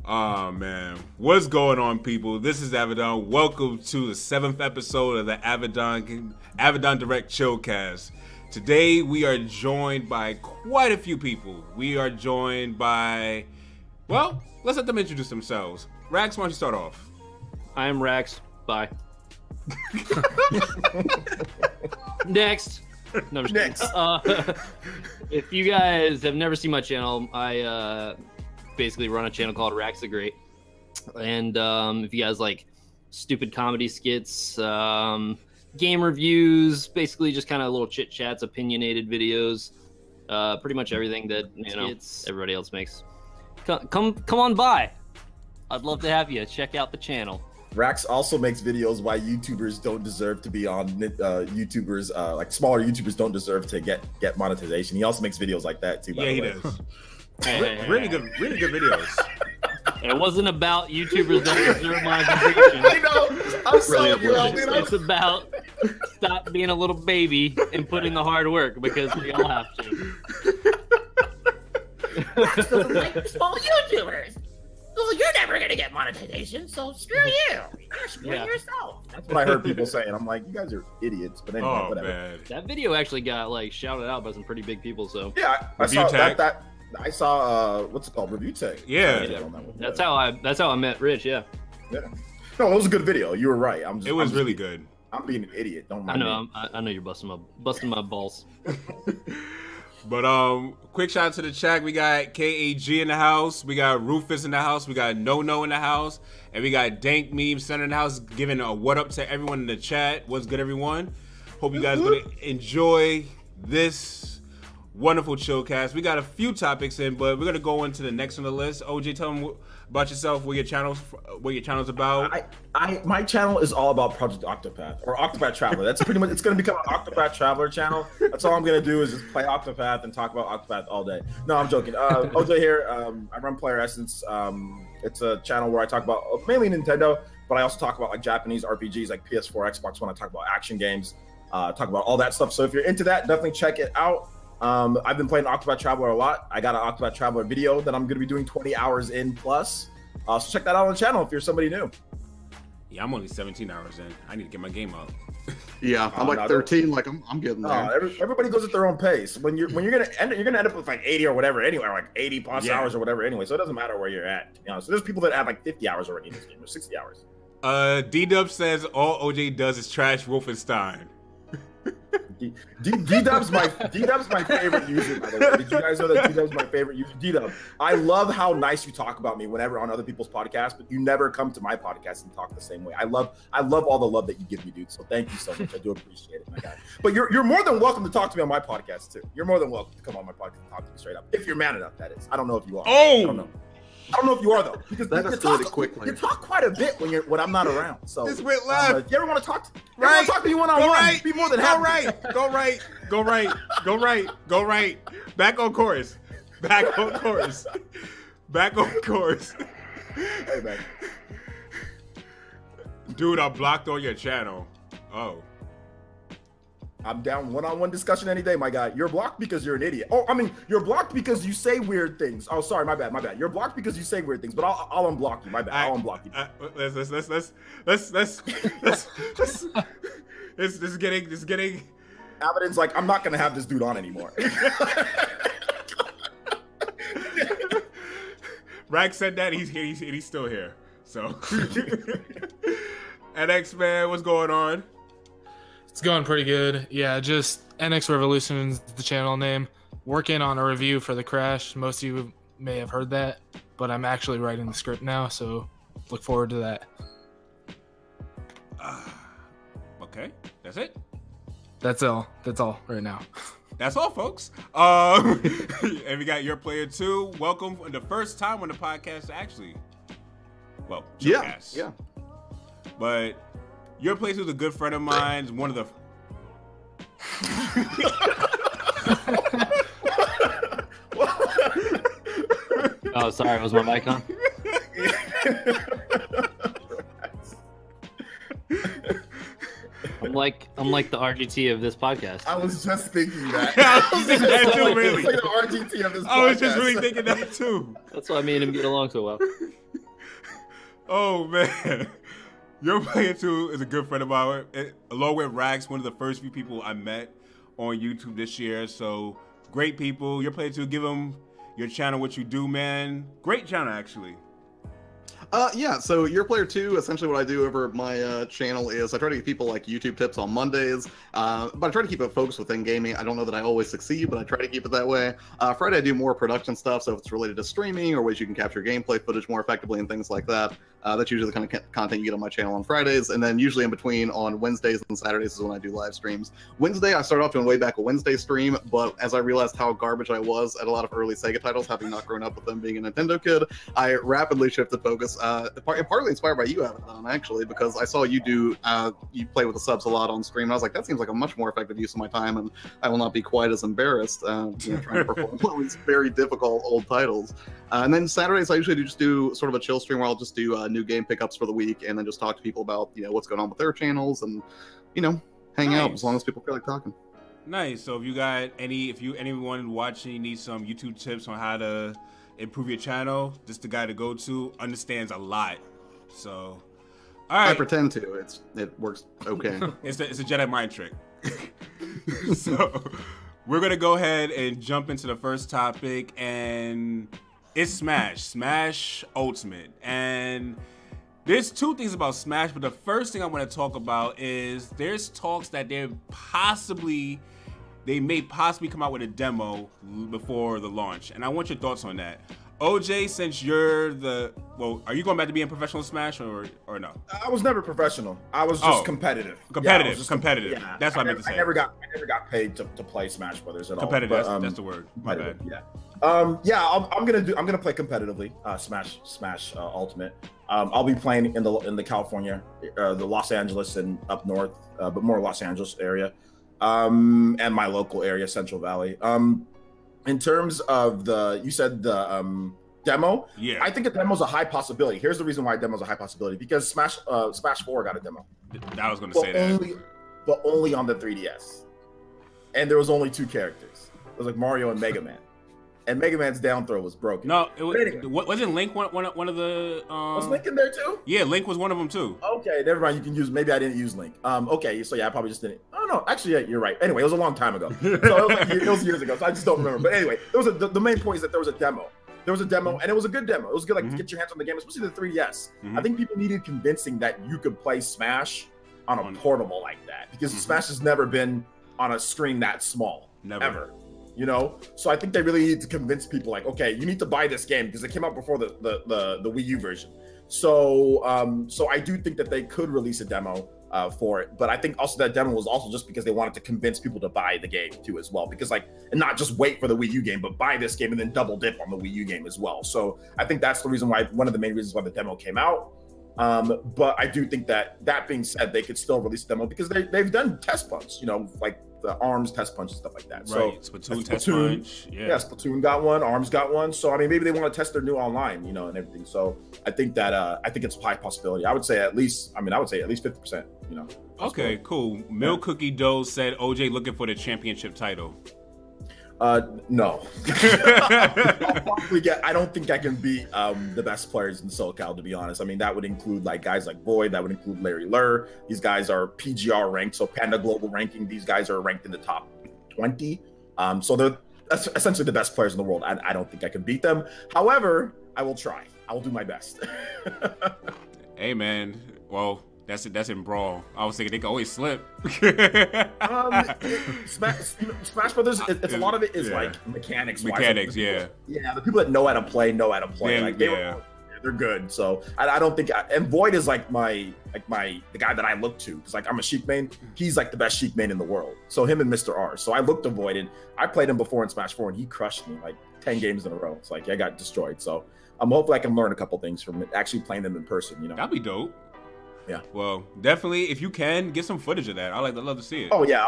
Oh man, what's going on, people? This is Avidan. Welcome to the 7th episode of the Avidan Direct Chillcast. Today we are joined by quite a few people. We are joined by, well, let's let them introduce themselves. Rax, why don't you start off? I am Rax. Bye. Next. No, I'm just kidding. If you guys have never seen my channel, I basically run a channel called Rax the Great. And if you guys like stupid comedy skits, game reviews, basically just kind of little chit chats, opinionated videos, pretty much everything that everybody else makes. Come on by. I'd love to have you check out the channel. Rax also makes videos why YouTubers don't deserve to be on YouTubers, like smaller YouTubers don't deserve to get monetization. He also makes videos like that too. Yeah, he does. Really good videos. It wasn't about YouTubers that deserve monetization. I know. I'm sorry. It's about stop being a little baby and put in the hard work because we all have to. Rax doesn't like small YouTubers. Well, you're never gonna get monetization, so screw you. You're screwing yourself. That's what I heard people saying. I'm like, you guys are idiots. But anyway, whatever. Man. That video actually got like shouted out by some pretty big people. So yeah, I saw that. I saw what's it called, review tag. Yeah. That's how I met Rich. Yeah. No, it was a good video. You were right. It was really good. I'm being an idiot. Don't mind me. I know you're busting my balls. But quick shout out to the chat. We got KAG in the house. We got Rufus in the house. We got No in the house. And we got Dank Meme Center in the house giving a what up to everyone in the chat. What's good, everyone? Hope you guys gonna enjoy this wonderful chillcast. We got a few topics in, but we're gonna go into the next on the list. OJ, tell them about yourself, what your channel's about. My channel is all about Project Octopath or Octopath Traveler. That's pretty much, it's gonna become an Octopath Traveler channel. That's all I'm gonna do is just play Octopath and talk about Octopath all day. No, I'm joking. OJ here. I run Player Essence. It's a channel where I talk about mainly Nintendo, but I also talk about like Japanese RPGs like PS4, Xbox One. I talk about action games, talk about all that stuff. So if you're into that, definitely check it out. I've been playing Octopath Traveler a lot. I got an Octopath Traveler video that I'm going to be doing 20 hours in plus. So check that out on the channel if you're somebody new. Yeah, I'm only 17 hours in. I need to get my game up. Yeah, I'm like 13. Like I'm getting there. Everybody goes at their own pace. When you're gonna end up with like 80 or whatever anyway, or like 80 plus hours or whatever anyway. So it doesn't matter where you're at. You know, so there's people that have like 50 hours already in this game or 60 hours. D-Dub says all OJ does is trash Wolfenstein. D-Dub's my favorite user, by the way. Did you guys know that D-Dub's my favorite user? D-Dub, I love how nice you talk about me whenever on other people's podcasts, but you never come to my podcast and talk the same way. I love all the love that you give me, dude. So thank you so much. I do appreciate it, my guy. But you're more than welcome to talk to me on my podcast too. You're more than welcome to come on my podcast and talk to me straight up. If you're man enough, that is. I don't know if you are. Oh! I don't know if you are though, because you talk quite a bit when I'm not around. So this went left. If you ever want to talk to me one-on-one, be more than happy. Go right. Back on course. Hey man. Dude, I blocked on your channel. Oh. I'm down one-on-one discussion any day, my guy. You're blocked because you're an idiot. Oh, I mean, you're blocked because you say weird things. Oh, sorry, my bad. You're blocked because you say weird things, but I'll unblock you. My bad. I'll unblock you. This is getting. Avidan's like, I'm not gonna have this dude on anymore. Rax said that he's still here. So, NX man, what's going on? It's going pretty good. Yeah, just NX Revolution is the channel name. Working on a review for The Crash. Most of you may have heard that, but I'm actually writing the script now, so look forward to that. Okay, that's it? That's all right now. That's all, folks. And we got your player too. Welcome for the first time on the podcast, actually. Well, Chillcast. Yeah. But your place was a good friend of mine. One of the. Oh, sorry. Was my mic on? I'm like the RGT of this podcast. I was just thinking that. I was thinking that too, really. Like the RGT of this podcast. I was just really thinking that too. That's why me and him get along so well. Oh man, Your Player 2 is a good friend of mine. Along with Rax, one of the first few people I met on YouTube this year. So great people. Your Player 2, give them your channel, what you do, man. Great channel, actually. Yeah, so Your Player 2, essentially what I do over my channel is I try to give people like YouTube tips on Mondays, but I try to keep it focused within gaming. I don't know that I always succeed, but I try to keep it that way. Friday I do more production stuff, so if it's related to streaming or ways you can capture gameplay footage more effectively and things like that. That's usually the kind of content you get on my channel on Fridays, and then usually in between on Wednesdays and Saturdays is when I do live streams. Wednesday, I started off doing way back a Wednesday stream, but as I realized how garbage I was at a lot of early Sega titles, having not grown up with them being a Nintendo kid, I rapidly shifted focus. Partly inspired by you, Avidan, actually, because I saw you do you play with the subs a lot on stream, and I was like, that seems like a much more effective use of my time, and I will not be quite as embarrassed trying to perform all these very difficult old titles. And then Saturdays, I usually just do sort of a chill stream where I'll just do new game pickups for the week, and then just talk to people about what's going on with their channels, and hang out as long as people feel like talking. Nice. So if you got anyone watching needs some YouTube tips on how to improve your channel, this is the guy to go to. Understands a lot. So, all right. I pretend to. It works okay. It's a Jedi mind trick. So we're gonna go ahead and jump into the first topic, and it's Smash Ultimate. And there's two things about Smash, but the first thing I want to talk about is there's talks that they may possibly come out with a demo before the launch, and I want your thoughts on that. OJ, since you're are you going back to being professional Smash or no? I was never professional. I was just competitive. Competitive. Yeah. That's what I meant to say. I never got paid to play Smash Brothers at all. Competitive. That's the word. My bad. Yeah. I'm gonna play competitively. Smash Ultimate. I'll be playing in the California, the Los Angeles and up north, but more Los Angeles area, and my local area, Central Valley. In terms of you said the demo. Yeah. I think a demo's a high possibility. Here's the reason why a demo's a high possibility, because Smash 4 got a demo. I was going to say that. But only on the 3DS. And there was only 2 characters. It was like Mario and Mega Man. And Mega Man's down throw was broken. No, wasn't Link one of the... was Link in there too? Yeah, Link was one of them too. Okay, never mind. You can use... Maybe I didn't use Link. Okay, so yeah, I probably just didn't... Oh, no. Actually, yeah, you're right. Anyway, it was a long time ago. So it was years ago, so I just don't remember. But anyway, the main point is that there was a demo. There was a demo, and it was a good demo. It was good, like, to get your hands on the game, especially the 3DS. I think people needed convincing that you could play Smash on a portable like that, because Smash has never been on a screen that small. Never. Ever. So I think they really need to convince people, like, okay, you need to buy this game because it came out before the Wii U version. So I do think that they could release a demo for it, but I think also that demo was also just because they wanted to convince people to buy the game too as well, because and not just wait for the Wii U game, but buy this game and then double dip on the Wii U game as well. So I think that's the reason why, one of the main reasons why the demo came out. But I do think that being said, they could still release a demo because they've done test punch, like the ARMS test punch and stuff like that. Right. So Splatoon test punch. Yeah, Splatoon got one, ARMS got one. So I mean, maybe they want to test their new online, and everything. So I think that I think it's a high possibility. I would say at least 50%. Okay, cool. Milk Cookie Dough said OJ looking for the championship title. No. I'll probably I don't think I can beat the best players in SoCal, to be honest. I mean, that would include guys like Void, that would include Larry Lurr. These guys are PGR ranked, so Panda Global ranking. These guys are ranked in the top 20. So they're essentially the best players in the world. I don't think I can beat them. However, I will try. I will do my best. Hey, man. Well, that's in Brawl. I was thinking they could always slip. Smash Brothers, it's a lot of it is like mechanics. Yeah. Yeah, the people that know how to play. Yeah, they're good. So I don't think. And Void is like the guy that I look to, because I'm a Sheik main. He's like the best Sheik main in the world. So him and Mr. R. So I looked to Void, and I played him before in Smash 4, and he crushed me 10 games in a row. It's I got destroyed. So I'm hoping I can learn a couple things from actually playing them in person. That'd be dope. Yeah. Well, definitely, if you can, get some footage of that. I'd love to see it. Oh yeah,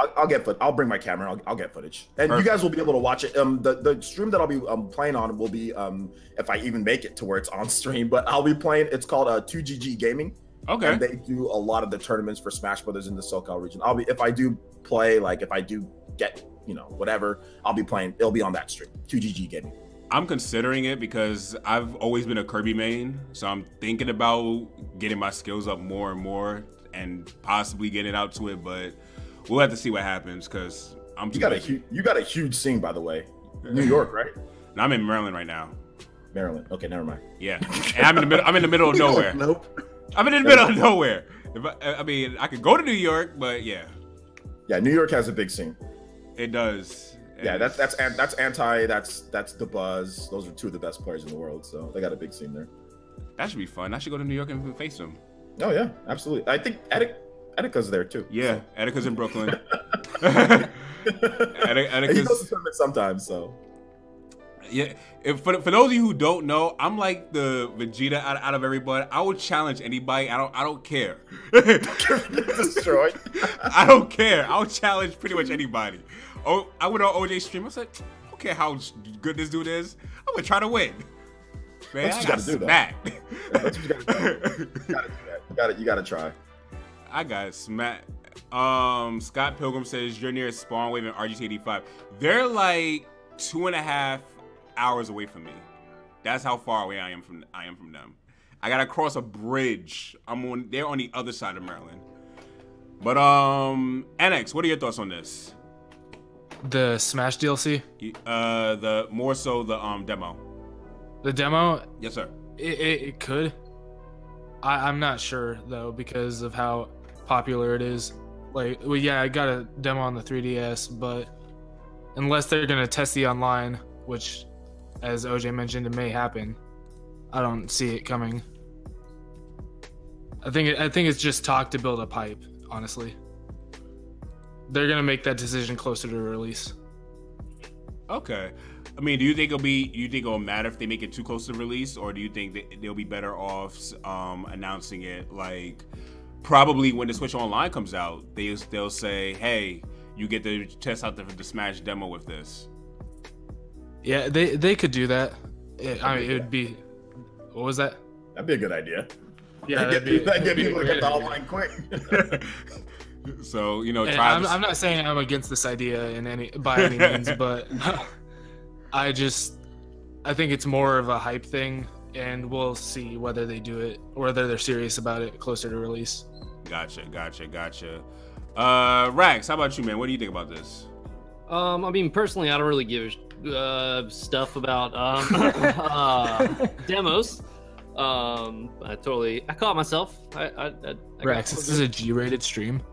I'll bring my camera. I'll get footage, and Perfect. You guys will be able to watch it. The stream that I'll be playing on will be if I even make it to where it's on stream. But I'll be playing. It's called 2GG Gaming. Okay. And they do a lot of the tournaments for Smash Brothers in the SoCal region. If I do play, if I do get whatever, I'll be playing. It'll be on that stream. 2GG Gaming. I'm considering it because I've always been a Kirby main, so I'm thinking about getting my skills up more and more and possibly getting out to it, but we'll have to see what happens because I'm too busy. You got a huge scene, by the way. New York, right? No, I'm in Maryland right now. Maryland. Okay, never mind. Yeah, and I'm in the middle of nowhere. Nope. I'm in the middle of nowhere. I mean, I could go to New York, but yeah. Yeah, New York has a big scene. It does. Yeah, that's Anti. That's the Buzz. Those are two of the best players in the world, so they got a big scene there. That should be fun. I should go to New York and face them. Oh yeah, absolutely. I think Etika's there too. Yeah, so. Etika's in Brooklyn. He goes to tournaments sometimes, so. Yeah, for those of you who don't know, I'm like the Vegeta out of everybody. I will challenge anybody. I don't care. Destroyed. I don't care. I'll challenge pretty much anybody. Oh, I went on OJ's stream. I said, I don't care how good this dude is. I'm gonna try to win. Man, That's what you gotta do, though. That's what you gotta do. You gotta do that. You gotta try. I got smacked. Scott Pilgrim says you're near Spawn Wave and RGT 85. They're like 2.5 hours away from me. That's how far away I am from them. I gotta cross a bridge. They're on the other side of Maryland. But NX, what are your thoughts on this? The Smash DLC? The more so the demo. The demo? Yes, sir. It could. I'm not sure though because of how popular it is. Like, well, yeah, I got a demo on the 3DS, but unless they're gonna test the online, which, as OJ mentioned, it may happen, I don't see it coming. I think it's just talk to build a pipe. Honestly, they're gonna make that decision closer to release. Okay. I mean, do you think it'll matter if they make it too close to release, or do you think that they'll be better off announcing it like probably when the Switch Online comes out? They'll say, hey, you get to test out the Smash demo with this. Yeah, they could do that. It would be. What was that? That'd be a good idea. Yeah, that'd get people to get the online quick. So I'm not saying I'm against this idea by any means, but I think it's more of a hype thing, and we'll see whether they do it or whether they're serious about it closer to release. Gotcha. Rax, how about you, man? What do you think about this? I mean, personally, I don't really give stuff about demos. I caught myself. Rax, this is a G-rated stream.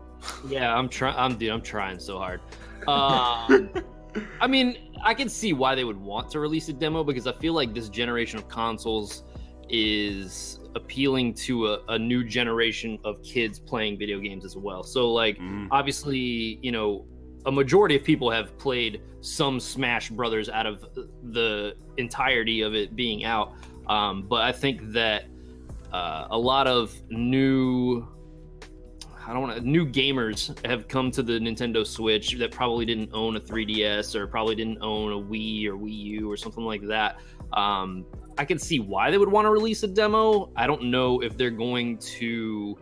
Yeah, I'm trying so hard. I mean, I can see why they would want to release a demo because I feel like this generation of consoles is appealing to a new generation of kids playing video games as well. So, like, obviously, a majority of people have played some Smash Brothers out of the entirety of it being out. But I think that a lot of new gamers have come to the Nintendo Switch that probably didn't own a 3DS or probably didn't own a Wii or Wii U or something like that. I can see why they would want to release a demo. I don't know if they're going to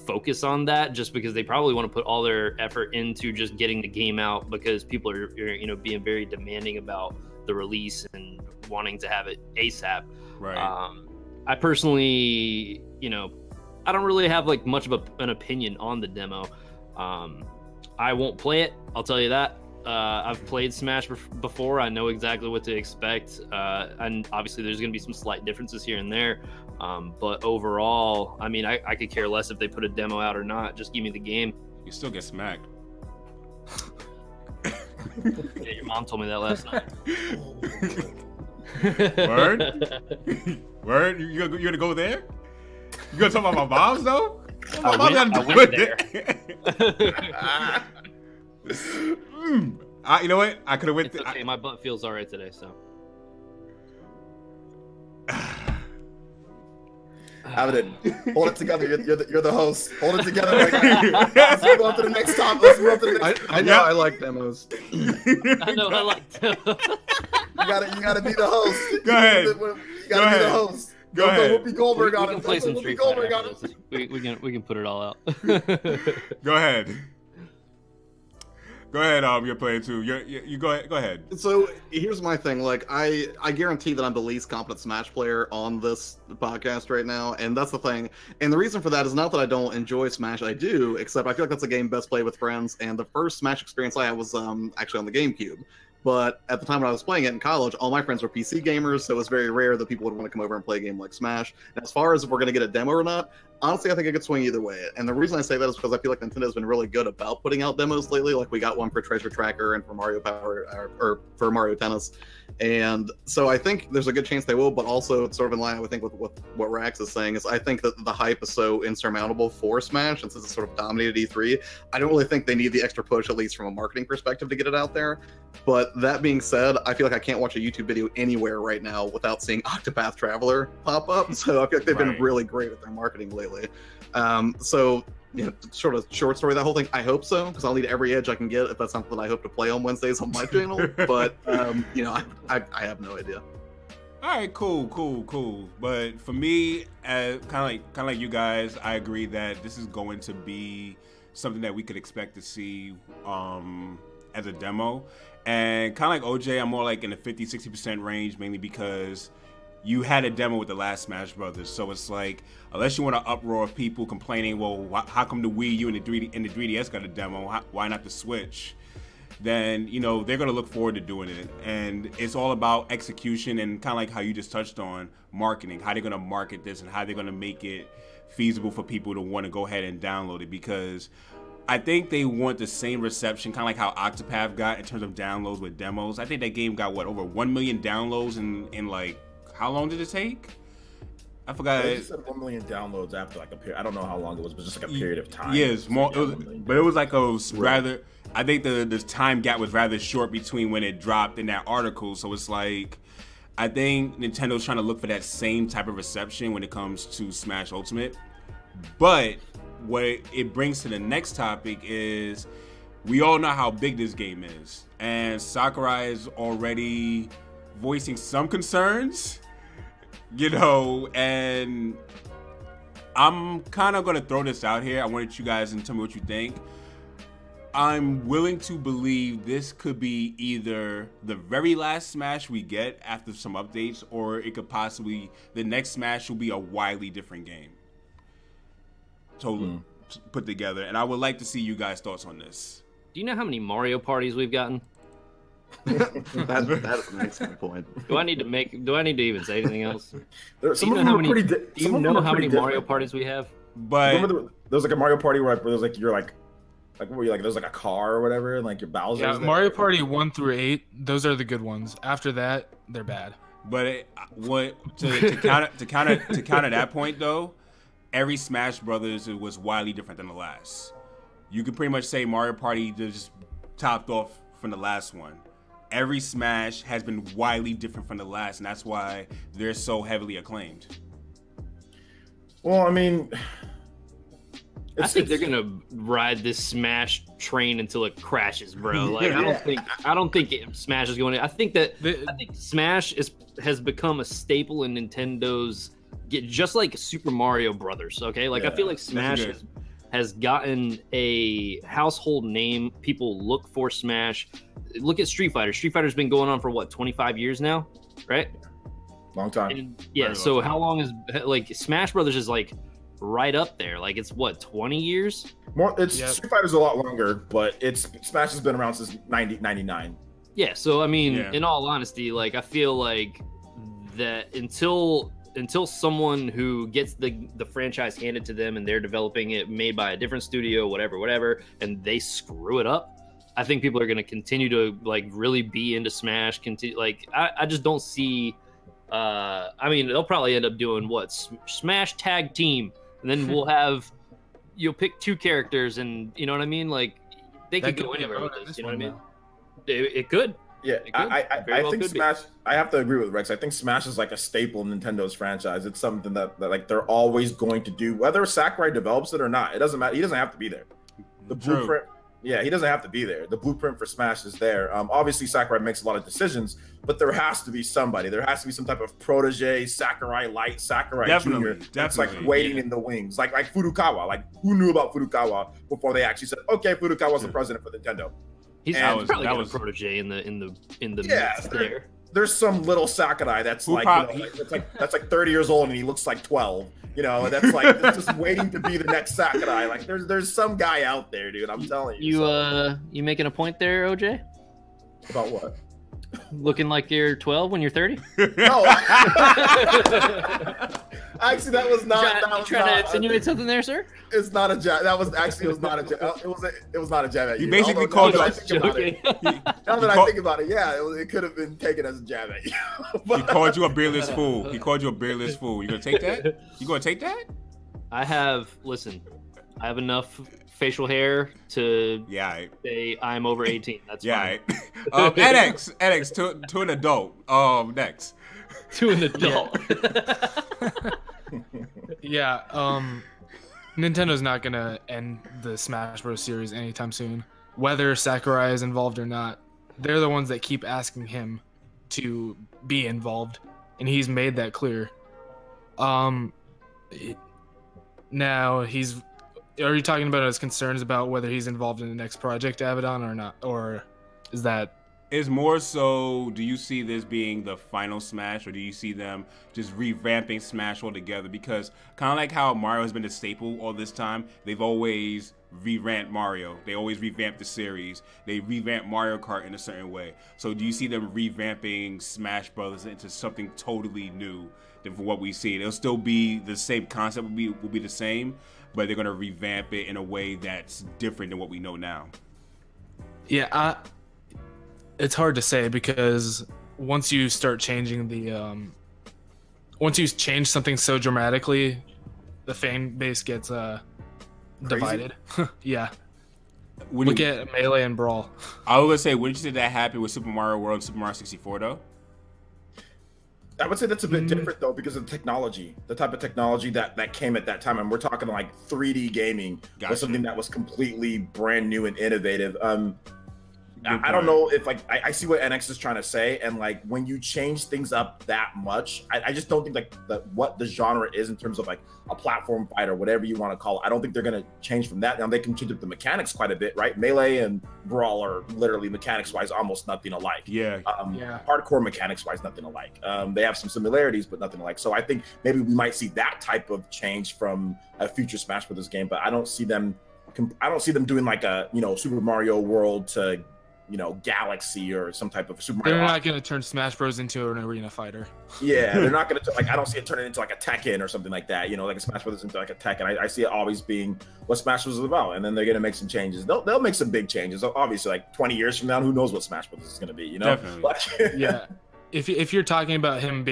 focus on that just because they probably want to put all their effort into just getting the game out because people are being very demanding about the release and wanting to have it ASAP. Right. I personally, I don't really have like much of an opinion on the demo. I won't play it. I'll tell you that. I've played Smash before. I know exactly what to expect. And obviously there's going to be some slight differences here and there. But overall, I mean, I could care less if they put a demo out or not. Just give me the game. You still get smacked. Yeah, your mom told me that last night. Word? Word? You gonna go there? You gonna talk about my moms though? My I mom went there. You know what? I could have went. It's okay. My butt feels all right today, so. Avidan, hold it together. You're the host. Hold it together. Let's move on to the next topic. I know I like demos. I know I like demos. You gotta be the host. Go ahead. You gotta be the host. Go ahead. Whoopi Goldberg We on can it. play some Whoopi Street Goldberg Fighter on after it. this. We can put it all out. Go ahead. Go ahead, you're playing too. You go ahead. So here's my thing. Like, I guarantee that I'm the least competent Smash player on this podcast right now, and that's the thing. And the reason for that is not that I don't enjoy Smash. I do, except I feel like that's a game best played with friends. And the first Smash experience I had was actually on the GameCube. But at the time when I was playing it in college, all my friends were PC gamers, so it was very rare that people would want to come over and play a game like Smash. And as far as if we're going to get a demo or not, honestly, I think it could swing either way. And the reason I say that is because I feel like Nintendo's been really good about putting out demos lately. Like, we got one for Treasure Tracker and for Mario Power, or for Mario Tennis. And so I think there's a good chance they will, but also it's sort of in line, I think, with what Rax is saying, is I think that the hype is so insurmountable for Smash, and since it's sort of dominated E3, I don't really think they need the extra push, at least from a marketing perspective, to get it out there. But that being said, I feel like I can't watch a YouTube video anywhere right now without seeing Octopath Traveler pop up, so I feel like they've been really great with their marketing lately. So, you know, sort of short story, that whole thing, I hope so, because I'll need every edge I can get if that's something that I hope to play on Wednesdays on my channel. But, you know, I have no idea. All right, cool. But for me, kind of like you guys, I agree that this is going to be something that we could expect to see as a demo. And kind of like OJ, I'm more like in the 50-60% range, mainly because you had a demo with the last Smash Brothers, so it's like, unless you want an uproar of people complaining, well, how come the Wii U and the 3DS got a demo? Why not the Switch? Then, you know, they're gonna look forward to doing it, and it's all about execution and kind of like how you just touched on marketing, how they're gonna market this and how they're gonna make it feasible for people to want to go ahead and download it, because I think they want the same reception, kind of like how Octopath got in terms of downloads with demos. I think that game got, what, over 1 million downloads in like, how long did it take? I forgot. They said 1 million downloads after like a period. I don't know how long it was, but just like a period of time. Yes, more. But it was like a rather. I think the time gap was rather short between when it dropped in that article. So it's like, I think Nintendo's trying to look for that same type of reception when it comes to Smash Ultimate. But what it brings to the next topic is, we all know how big this game is, and Sakurai is already voicing some concerns. You know, and I'm kind of going to throw this out here. I wanted you guys to tell me what you think. I'm willing to believe this could be either the very last Smash we get after some updates, or it could possibly, the next Smash will be a wildly different game. Totally put together. And I would like to see you guys' thoughts on this. Do you know how many Mario parties we've gotten? That's an excellent point. Do I need to even say anything else? Some of them are pretty. Do you know how many Mario parties we have? But there's like a Mario Party where there's like what were you like? There's like a car or whatever, and like your Bowser. Yeah, Mario Party 1 through 8. Those are the good ones. After that, they're bad. But to counter that point though, every Smash Brothers was wildly different than the last. You could pretty much say Mario Party just topped off from the last one. Every Smash has been wildly different from the last, and that's why they're so heavily acclaimed. Well, I mean, I think they're gonna ride this Smash train until it crashes, bro. Like, I don't think Smash is going to. I think Smash has become a staple in Nintendo's, just like Super Mario Brothers. Okay, like I feel like Smash has gotten a household name. People look for Smash. Look at Street Fighter. Street Fighter's been going on for what, 25 years now, right? Long time. And, yeah. So how long is like Smash Brothers is like right up there? Like it's what, 20 years? More. Street Fighter's a lot longer, but Smash has been around since 99. Yeah. So I mean, in all honesty, like I feel like that until someone who gets the franchise handed to them and they're developing it, made by a different studio, whatever, and they screw it up, I think people are going to continue to like really be into Smash. I just don't see. I mean, they'll probably end up doing what, Smash Tag Team, and then you'll pick 2 characters, and you know what I mean. Like they could go anywhere with this. You know what I mean? It could. Yeah, I think Smash. I have to agree with Rex. I think Smash is like a staple in Nintendo's franchise. It's something that like they're always going to do, whether Sakurai develops it or not. It doesn't matter. He doesn't have to be there. The blueprint. Yeah, he doesn't have to be there. The blueprint for Smash is there. Obviously, Sakurai makes a lot of decisions, but there has to be somebody. There has to be some type of protege, Sakurai Light, Sakurai Jr. That's like waiting in the wings. Like Furukawa. Like, who knew about Furukawa before they actually said, okay, Furukawa's the president for Nintendo? He's And probably that got was- a protege in the Yeah, mix there. there's some little Sakurai that's Who like, prob- you know, that's like 30 years old and he looks like 12. You know, that's like just waiting to be the next Sakurai. Like there's some guy out there, dude. I'm telling you. You making a point there, OJ? About what? Looking like you're 12 when you're 30? No. Actually, that was not. That was trying to not, insinuate something there, sir? It's not a jab. That was actually. It was not a jab. It was not a jab at you. You basically Although, called now you that I think about it, now that I think about it, yeah, it could have been taken as a jab at you. He called you a beardless fool. He called you a beardless fool. You gonna take that? You gonna take that? I have enough facial hair to Yeah. Right. say I'm over 18. That's Yeah. fine. Right. NX to an adult. Next. To an adult. Yeah, Nintendo's not gonna end the Smash Bros. Series anytime soon. Whether Sakurai is involved or not, they're the ones that keep asking him to be involved, and he's made that clear. Now are you talking about his concerns about whether he's involved in the next project, Avidan, or not, or is that? It's more so, do you see this being the final Smash, or do you see them just revamping Smash altogether? Because kind of like how Mario has been a staple all this time, they've always revamped Mario. They always revamp the series. They revamp Mario Kart in a certain way. So do you see them revamping Smash Brothers into something totally new than from what we see? It'll still be the same concept, will be the same, but they're going to revamp it in a way that's different than what we know now. Yeah, it's hard to say because once you start changing once you change something so dramatically, the fan base gets divided. Yeah. Look at Melee and Brawl. I was gonna say, wouldn't you say that happened with Super Mario World and Super Mario 64 though? I would say that's a bit different though because of the technology, the type of technology that came at that time, and we're talking like 3D gaming was something that was completely brand new and innovative. I don't know if like I see what NX is trying to say, and like when you change things up that much, I just don't think like what the genre is in terms of like a platform fight or whatever you want to call it. I don't think they're gonna change from that. Now they can change up the mechanics quite a bit, right? Melee and Brawl are literally mechanics wise almost nothing alike. Yeah. Hardcore mechanics wise nothing alike. They have some similarities, but nothing alike. So I think maybe we might see that type of change from a future Smash Bros. Game, but I don't see them doing like a Super Mario World to Galaxy or some type of Super Mario. They're not going to turn Smash Bros. Into an arena fighter. Yeah, they're not going to, like, I don't see it turning into like a Tekken or something like that, like a Smash Bros. Into like a Tekken. I see it always being what Smash Bros. Is about, and then they're going to make some changes. They'll make some big changes. Obviously, like 20 years from now, who knows what Smash Bros. Is going to be, Definitely. Yeah. If you're talking about him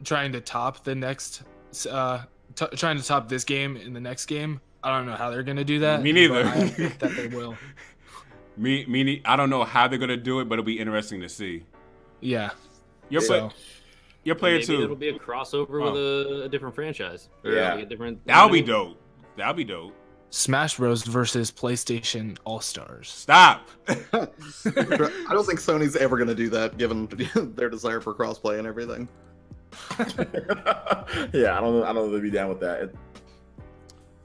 trying to top the next, trying to top this game in the next game, I don't know how they're going to do that. Me neither. I think that they will. I don't know how they're gonna do it, but it'll be interesting to see. Yeah. Your player Maybe too. It'll be a crossover with a different franchise. Or Yeah. like a different. That'll be dope. That'll be dope. Smash Bros. Versus PlayStation All Stars. Stop. I don't think Sony's ever going to do that, given their desire for crossplay and everything. Yeah, I don't know if they'd be down with that.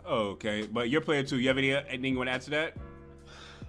Okay, but your player too. You have anything you want to add to that?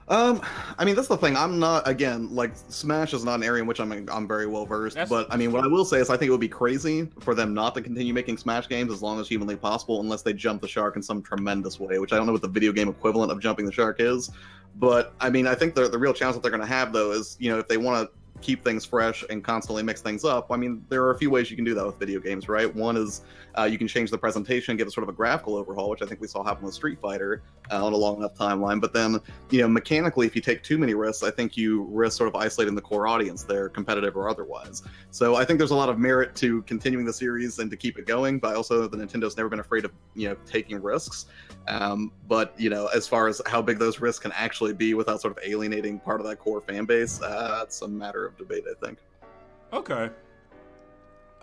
I mean, that's the thing. I'm not, again, like, Smash is not an area in which I'm very well versed. But I mean, what I will say is I think it would be crazy for them not to continue making Smash games as long as humanly possible, unless they jump the shark in some tremendous way, which I don't know what the video game equivalent of jumping the shark is. But I mean, I think the real challenge that they're going to have, though, is, if they want to keep things fresh and constantly mix things up, I mean, there are a few ways you can do that with video games, right? One is you can change the presentation, give it sort of a graphical overhaul, which I think we saw happen with Street Fighter on a long enough timeline. But then, mechanically, if you take too many risks, I think you risk sort of isolating the core audience there, competitive or otherwise. So I think there's a lot of merit to continuing the series and to keep it going, but also the Nintendo's never been afraid of, taking risks. But, as far as how big those risks can actually be without sort of alienating part of that core fan base, that's a matter of debate, I think. Okay.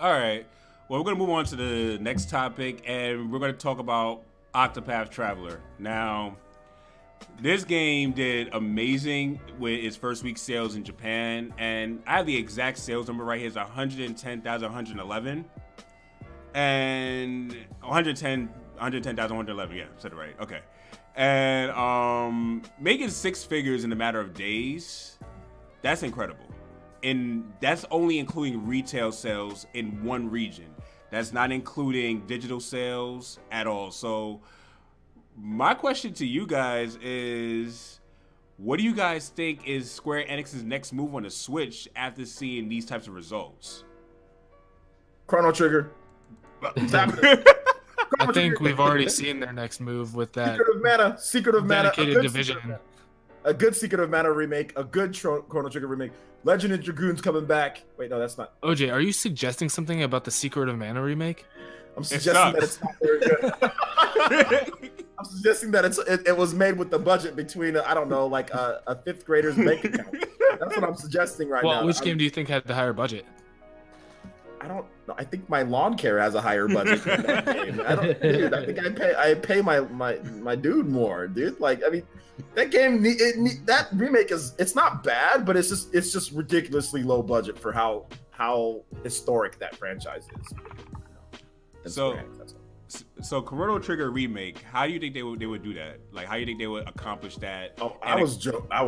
All right. Well, we're going to move on to the next topic, and we're going to talk about Octopath Traveler. Now, this game did amazing with its first week sales in Japan, and I have the exact sales number right here. It's 110,111, and 110 110,000, 111. Yeah, said it right. Okay. And making 6 figures in a matter of days, that's incredible. And that's only including retail sales in one region. That's not including digital sales at all. So my question to you guys is, what do you guys think is Square Enix's next move on the Switch after seeing these types of results? Chrono Trigger. I think we've already seen their next move with that Secret of Mana, dedicated division. A good Secret of Mana remake, a good Chrono Trigger remake. Legend of Dragoon's coming back. Wait, no, that's not. OJ, are you suggesting something about the Secret of Mana remake? I'm suggesting that it's not very good. I'm suggesting that it was made with the budget between I don't know, like a 5th grader's bank account. That's what I'm suggesting right now. Well, which game do you think had the higher budget? I don't know. I think my lawn care has a higher budget than that game. I think I pay my dude more, dude. Like, I mean, that game, that remake it's not bad, but it's just ridiculously low budget for how historic that franchise is. So Chrono Trigger remake, how do you think they would do that? Like, how do you think they would accomplish that? Oh, I was joking. I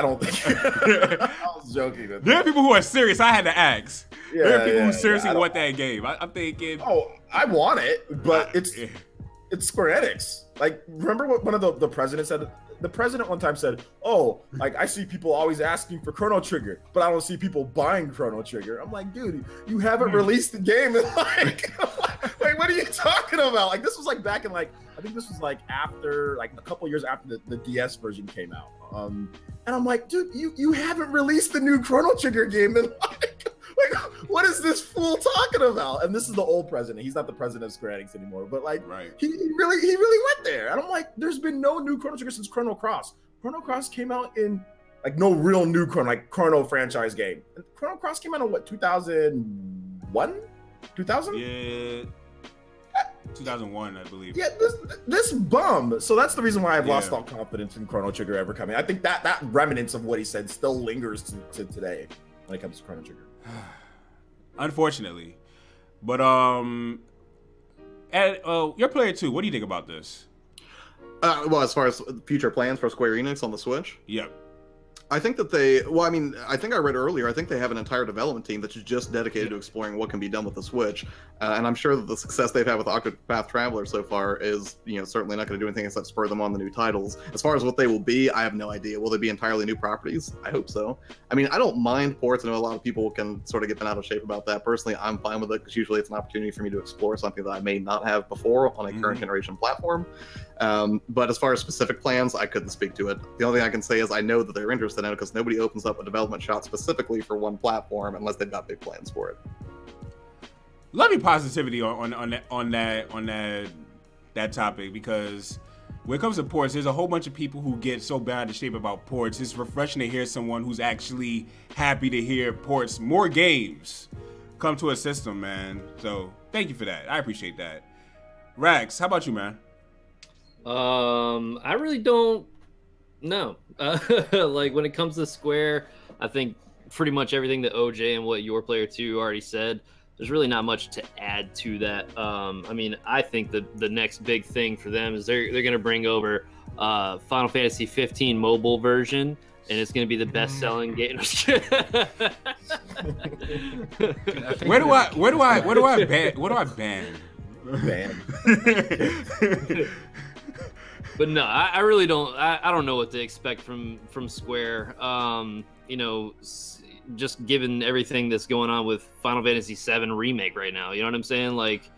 don't think I was joking. There are people who are serious. I had to ask. Yeah, there are people who seriously want that game. I'm thinking. Oh, I want it, but it's Square Enix. Like, remember what one of the presidents said? The president one time said, "Oh, like I see people always asking for Chrono Trigger, but I don't see people buying Chrono Trigger." I'm like, dude, you haven't released the game in like what are you talking about? Like, this was like back in like, I think this was like after, like a couple years after the DS version came out. And I'm like, dude, you haven't released the new Chrono Trigger game in like what is this fool talking about? And this is the old president. He's not the president of Square Enix anymore. But like, right. he really went there. And I'm like, there's been no new Chrono Trigger since Chrono Cross. Chrono Cross came out in like no real new Chrono franchise game. And Chrono Cross came out in what, 2001? 2000? Yeah. 2001, I believe. Yeah, this bum. So that's the reason why I've lost all confidence in Chrono Trigger ever coming. I think that remnants of what he said still lingers to today when it comes to Chrono Trigger. Unfortunately. But your player 2, what do you think about this? Well, as far as future plans for Square Enix on the Switch? Yep. I think that I think I read earlier, I think they have an entire development team that's just dedicated to exploring what can be done with the Switch. And I'm sure that the success they've had with Octopath Traveler so far is, certainly not going to do anything except spur them on the new titles. As far as what they will be, I have no idea. Will they be entirely new properties? I hope so. I mean, I don't mind ports. I know a lot of people can sort of get bent out of shape about that. Personally, I'm fine with it because usually it's an opportunity for me to explore something that I may not have before on a current generation platform. But as far as specific plans, I couldn't speak to it. The only thing I can say is I know that they're interested in it because nobody opens up a development shot specifically for one platform unless they've got big plans for it. Love your positivity on that topic, because when it comes to ports, there's a whole bunch of people who get so bad out of shape about ports. It's refreshing to hear someone who's actually happy to hear ports, more games come to a system, man. So thank you for that. I appreciate that. Rax, how about you, man? I really don't know. Like, when it comes to Square, I think pretty much everything that OJ and what your player 2 already said, there's really not much to add to that. I mean, I think the next big thing for them is they're going to bring over Final Fantasy 15 mobile version, and it's going to be the best-selling game. Where do I ban? But no, I really don't. I don't know what to expect from Square. Just given everything that's going on with Final Fantasy VII Remake right now, you know what I'm saying? Like,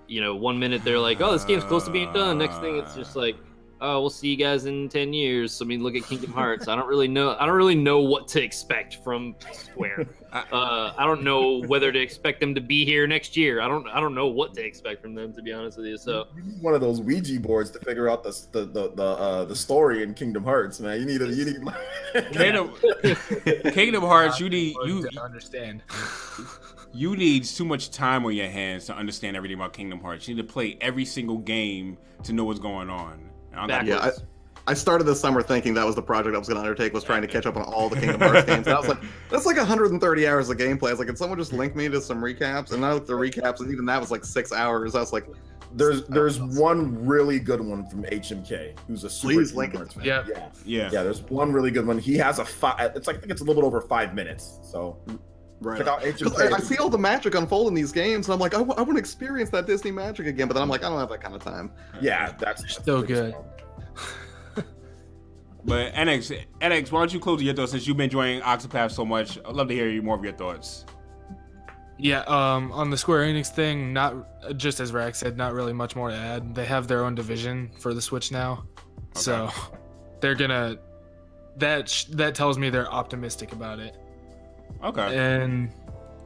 1 minute they're like, "Oh, this game's close to being done." Next thing, it's just like, "Oh, we'll see you guys in 10 years." I mean, look at Kingdom Hearts. I don't really know what to expect from Square. I don't know whether to expect them to be here next year. I don't know what to expect from them, to be honest with you. So you need one of those Ouija boards to figure out the story in Kingdom Hearts, man. You need Kingdom Hearts. You to understand. You need too much time on your hands to understand everything about Kingdom Hearts. You need to play every single game to know what's going on. I started this summer thinking that was the project I was going to undertake, was trying to catch up on all the Kingdom Hearts games. And I was like, that's like 130 hours of gameplay. I was like, can someone just link me to some recaps? And I looked at the recaps, and even that was like 6 hours. I was like, there's one really good one from HMK, who's a super Please link Kingdom it. Hearts fan. Yeah. Yeah. There's one really good one. He has a it's like, I think it's a little bit over 5 minutes. So right. check out HMK. I see all the magic unfold in these games, and I'm like, I want to experience that Disney magic again. But then I'm like, I don't have that kind of time. Yeah, that's So good. But NX, why don't you close your thoughts since you've been enjoying Octopath so much? I'd love to hear more of your thoughts. Yeah, on the Square Enix thing, not just as Rack said, not really much more to add. They have their own division for the Switch now, so they're gonna. That tells me they're optimistic about it. Okay. And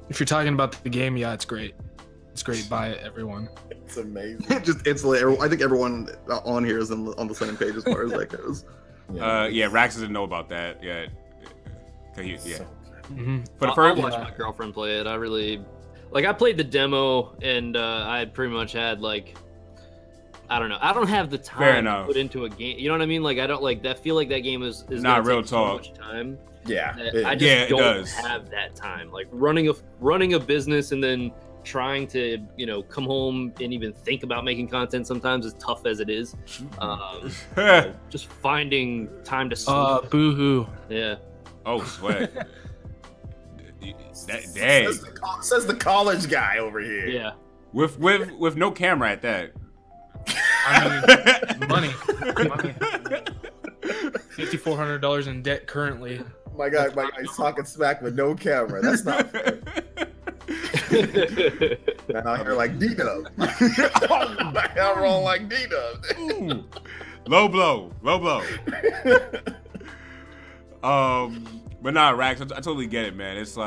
if you're talking about the game, yeah, it's great. It's great. Buy it, everyone. It's amazing. Just instantly, I think everyone on here is on the same page as far as that goes. Yeah, Rax doesn't know about that yet. For the I'll first, watch my girlfriend play it. I really I played the demo, and I pretty much had I don't know. I don't have the time to put into a game. You know what I mean? I don't that. Feel like that game is not real take talk. So much time. Yeah, I just don't have that time. Running a business and then trying to come home and even think about making content sometimes, as tough as it is. Just finding time to sleep. Boo-hoo. Yeah. Oh, sweat. Dang. Says the college guy over here. Yeah. With no camera at that. I mean, money. $5,400 in debt currently. My guy's talking smack with no camera. That's not fair. And I hear like D-Dub. Oh, I'm rolling like D-Dub. Low blow. But nah, Rax, I totally get it, man. It's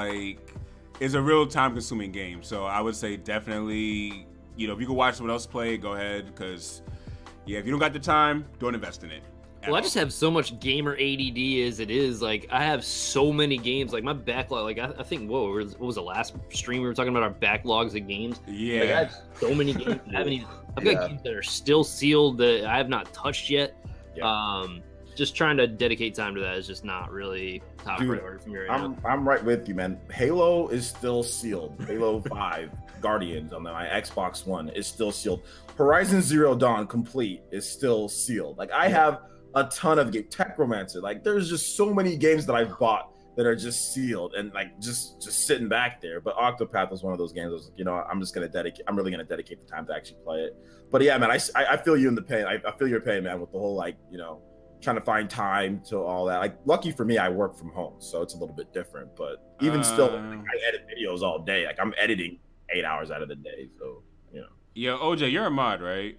it's a real time-consuming game. So I would say definitely, if you can watch someone else play, go ahead. Because, if you don't got the time, don't invest in it. Well, I just have so much gamer ADD as it is. I have so many games. My backlog. I think what was the last stream we were talking about our backlogs of games? Yeah. I have so many games. I've got games that are still sealed that I have not touched yet. Yeah. Just trying to dedicate time to that is just not really top priority from your end. I'm right with you, man. Halo is still sealed. Halo 5 Guardians on my Xbox One is still sealed. Horizon Zero Dawn Complete is still sealed. I have a ton of games. Techromancer. There's just so many games that I've bought that are just sealed and just sitting back there. But Octopath was one of those games. I was I'm really gonna dedicate the time to actually play it. But yeah, man, I feel you in the pain. I feel your pain, man, with the whole trying to find time to all that. Lucky for me, I work from home, so it's a little bit different. But even still, I edit videos all day. I'm editing 8 hours out of the day. So Yo, OJ, you're a mod, right?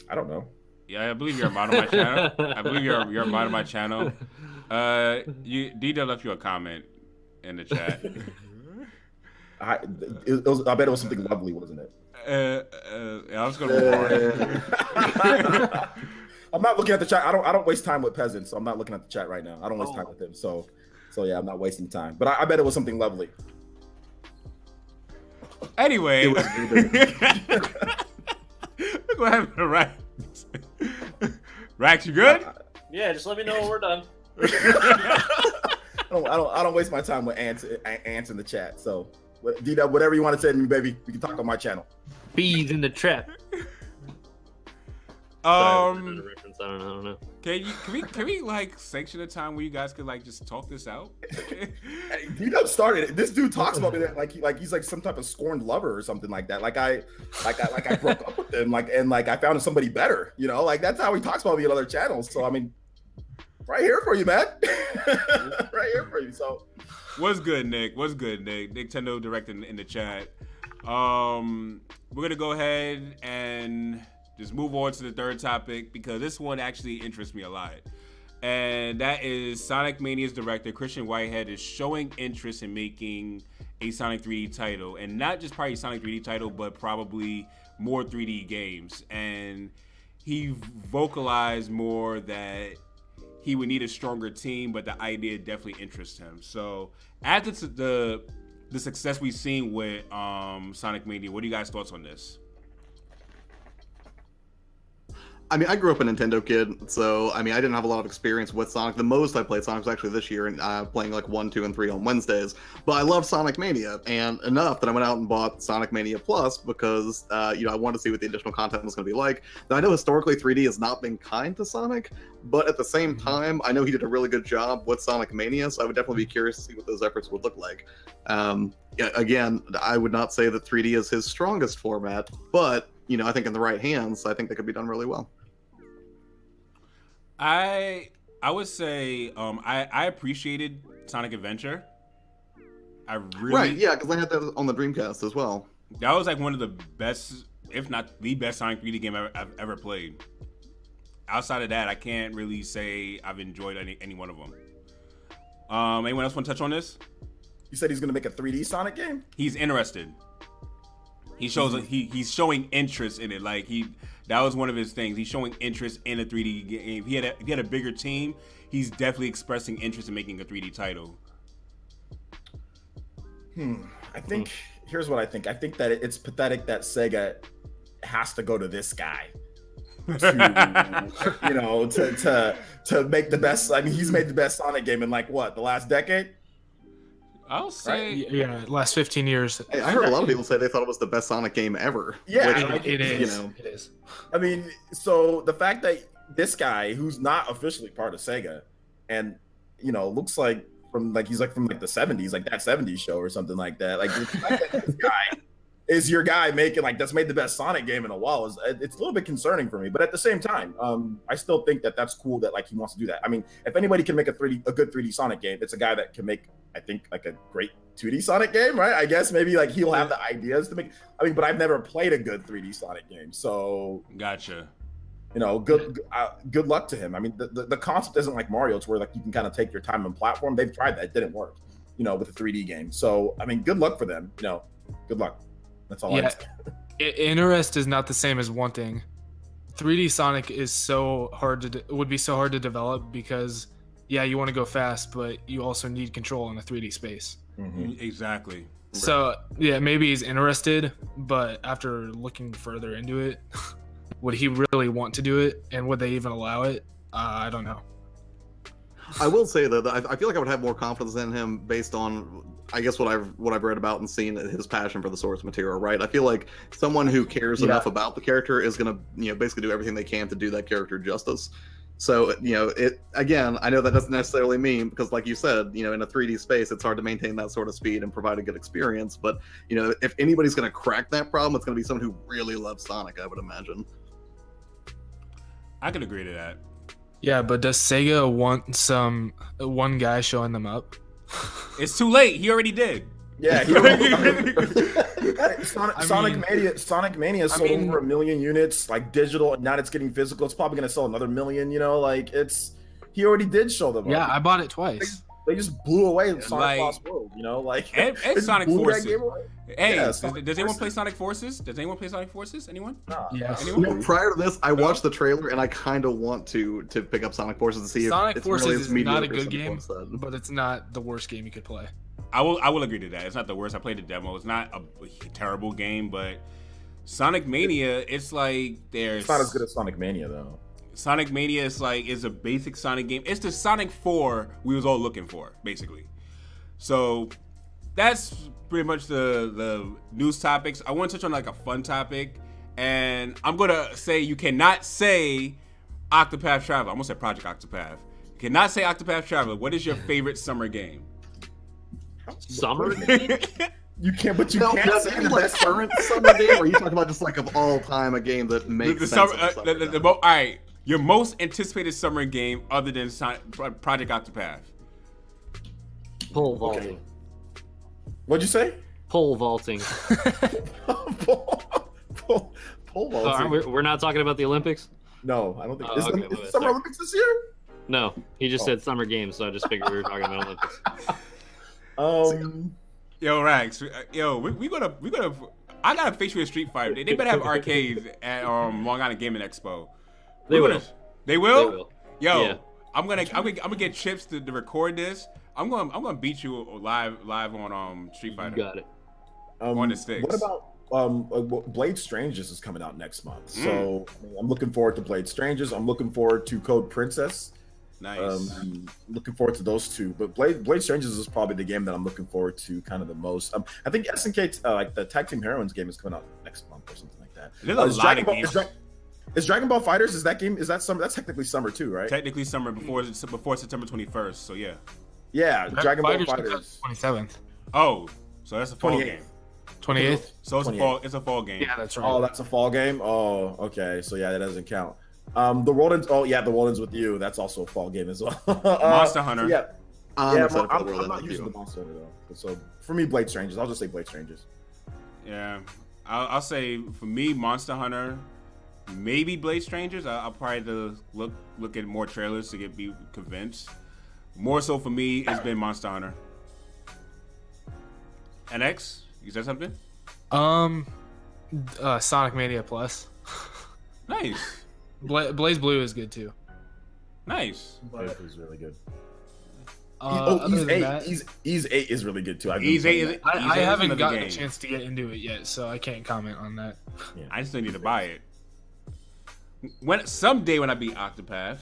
I don't know. Yeah, I believe you're a mod on my channel. I believe you're a mod on my channel. D-Dub left you a comment in the chat. I bet it was something lovely, wasn't it? I was gonna move on. I'm not looking at the chat. I don't waste time with peasants, so I'm not looking at the chat right now. I don't waste time with them, so yeah, I'm not wasting time. But I bet it was something lovely. Anyway, look what happened to Rax. Rax, you good? Yeah, just let me know when we're done. I don't waste my time with ants in the chat. So, D-Dub, whatever you want to say to me, baby, we can talk on my channel. Bees in the trap. I don't know. Can we sanction a time where you guys could just talk this out? Hey, D-Dub started it. This dude talks about me like he's some type of scorned lover or something like that. I broke up with him and I found somebody better. That's how he talks about me on other channels. So I mean, right here for you, man. Right here for you. So what's good, Nick? Nintendo Direct in the chat. We're gonna go ahead and just move on to the third topic because this one actually interests me a lot. And that is Sonic Mania's director, Christian Whitehead, is showing interest in making a Sonic 3D title. And not just probably a Sonic 3D title, but probably more 3D games. And he vocalized more that he would need a stronger team, but the idea definitely interests him. So after the success we've seen with Sonic Mania, what are you guys' thoughts on this? I mean, I grew up a Nintendo kid, so I mean, I didn't have a lot of experience with Sonic. The most I played Sonic was actually this year, and playing like 1, 2, and 3 on Wednesdays. But I love Sonic Mania, and enough that I went out and bought Sonic Mania Plus because you know, I wanted to see what the additional content was going to be like. Now, I know historically 3D has not been kind to Sonic, but at the same time, I know he did a really good job with Sonic Mania, so I would definitely be curious to see what those efforts would look like. Yeah, again, I would not say that 3D is his strongest format, but you know, I think in the right hands, I think they could be done really well. I would say I appreciated Sonic Adventure. I really Right, yeah, because I had that on the Dreamcast as well. That was like one of the best, if not the best Sonic 3D game I've ever played. Outside of that, I can't really say I've enjoyed any one of them. Anyone else want to touch on this? You said he's gonna make a 3D Sonic game? He's interested. He shows he's showing interest in it. Like that was one of his things. He's showing interest in a 3D game. If he had a bigger team, he's definitely expressing interest in making a 3D title. I think here's what I think. I think that it's pathetic that Sega has to go to this guy to, you know, to make the best. I mean, he's made the best Sonic game in like what, the last decade? I'll say, Yeah, last 15 years. Hey, I heard a lot of people say they thought it was the best Sonic game ever. Yeah, which, It is. You know, It is. I mean, so the fact that this guy, who's not officially part of Sega, and you know, looks like he's like from like the 70s, like that 70s show or something like that. Like the fact that this guy is your guy making like that's made the best Sonic game in a while it's a little bit concerning for me. But at the same time, I still think that that's cool that like he wants to do that. I mean, if anybody can make a good 3D Sonic game, it's a guy that can make, I think, like a great 2D Sonic game, right? I guess maybe like he'll have the ideas to make. I mean, but I've never played a good 3D Sonic game, so gotcha. you know, good luck to him. I mean, the concept isn't like Mario, it's where like you can kind of take your time and platform. They've tried that, it didn't work, you know, with a 3D game. So I mean, good luck for them. You know, good luck. That's all. Yeah, interest is not the same as wanting. 3D Sonic is so hard would be so hard to develop because yeah, you want to go fast, but you also need control in a 3D space. Exactly. So yeah, maybe he's interested, but after looking further into it, would he really want to do it, and would they even allow it? I don't know. I will say though that I feel like I would have more confidence in him based on, I guess, what I've read about and seen his passion for the source material. Right, I feel like someone who cares enough about the character is gonna, you know, basically do everything they can to do that character justice. So, you know, again, I know that doesn't necessarily mean, because like you said, you know, in a 3D space, it's hard to maintain that sort of speed and provide a good experience. But, you know, if anybody's going to crack that problem, it's going to be someone who really loves Sonic, I would imagine. I can agree to that. Yeah, but does Sega want one guy showing them up? It's too late. He already did. Yeah, Sonic Mania sold over 1 million units, like digital, and now it's getting physical. It's probably gonna sell another 1 million. You know, like he already did show them. Yeah, I bought it twice. They just blew away Sonic Lost World. You know, like and Sonic Forces. Yeah, Hey, does anyone play Sonic Forces? Does anyone play Sonic Forces? Anyone? Yes. Anyone? You know, prior to this, I watched the trailer and I kind of want to pick up Sonic Forces and see Sonic if it's Forces really is as mediocre not a good as some game, people said. but it's not the worst game you could play. I will agree to that. It's not the worst. I played the demo. It's not a terrible game, but Sonic Mania, it's like it's not as good as Sonic Mania though. Sonic Mania is a basic Sonic game. It's the Sonic 4 we was all looking for, basically. So that's pretty much the news topics. I want to touch on like a fun topic, and I'm gonna say you cannot say Octopath Traveler. I'm gonna say Project Octopath. You cannot say Octopath Traveler. What is your favorite summer game? Summer? You can't, but you No, can't say the like best current summer game, or are you talking about just like of all time a game that makes sense? All right, your most anticipated summer game other than Project Octopath. Pole vaulting. What'd you say? Pole vaulting. Pole vaulting. We're not talking about the Olympics? No, I don't think. Oh, okay, is the Summer Olympics this year? No, he just said summer games, so I just figured we were talking about Olympics. Yo, Rax, we gonna. I gotta face you in Street Fighter. They better have arcades at Long Island Gaming Expo. They will. They will. They will. Yo, Yeah. I'm gonna get chips to record this. I'm gonna beat you live on Street Fighter. You got it. On the sticks. Blade Strangers is coming out next month, so I'm looking forward to Blade Strangers. I'm looking forward to Code Princess. Nice. Looking forward to those two, but Blade Strangers is probably the game that I'm looking forward to kind of the most. I think SNK like the Tag Team Heroines game is coming out next month or something like that. There's a lot of games. Is Dragon Ball Fighters? Is that summer? That's technically summer too, right? Technically summer before September 21st. So yeah. Yeah, Dragon Ball Fighters. 27th. Oh, so that's a fall 28th. game. 28th. So it's 28th. a fall game. Yeah, that's right. Oh, that's a fall game. Oh, okay. So yeah, that doesn't count. The World Ends. Oh yeah, the World Ends with You. That's also a fall game as well. Monster Hunter. Yeah. I'm Yeah, excited for the I'm World not End with using You. the Monster Hunter though. So for me, Blade Strangers. I'll just say Blade Strangers. Yeah, I'll say for me, Monster Hunter, maybe Blade Strangers. I'll probably to look at more trailers to be convinced. More so for me, it's been Monster Hunter. NX, you said something? Sonic Mania Plus. Nice, Blaze Blue is good too. nice. Blade was really good. Other Ease than 8. that, Ease 8 is really good too. Ease 8 is. I haven't gotten game. a chance to get into it yet, so I can't comment on that. I still need to buy it. Someday when I beat Octopath.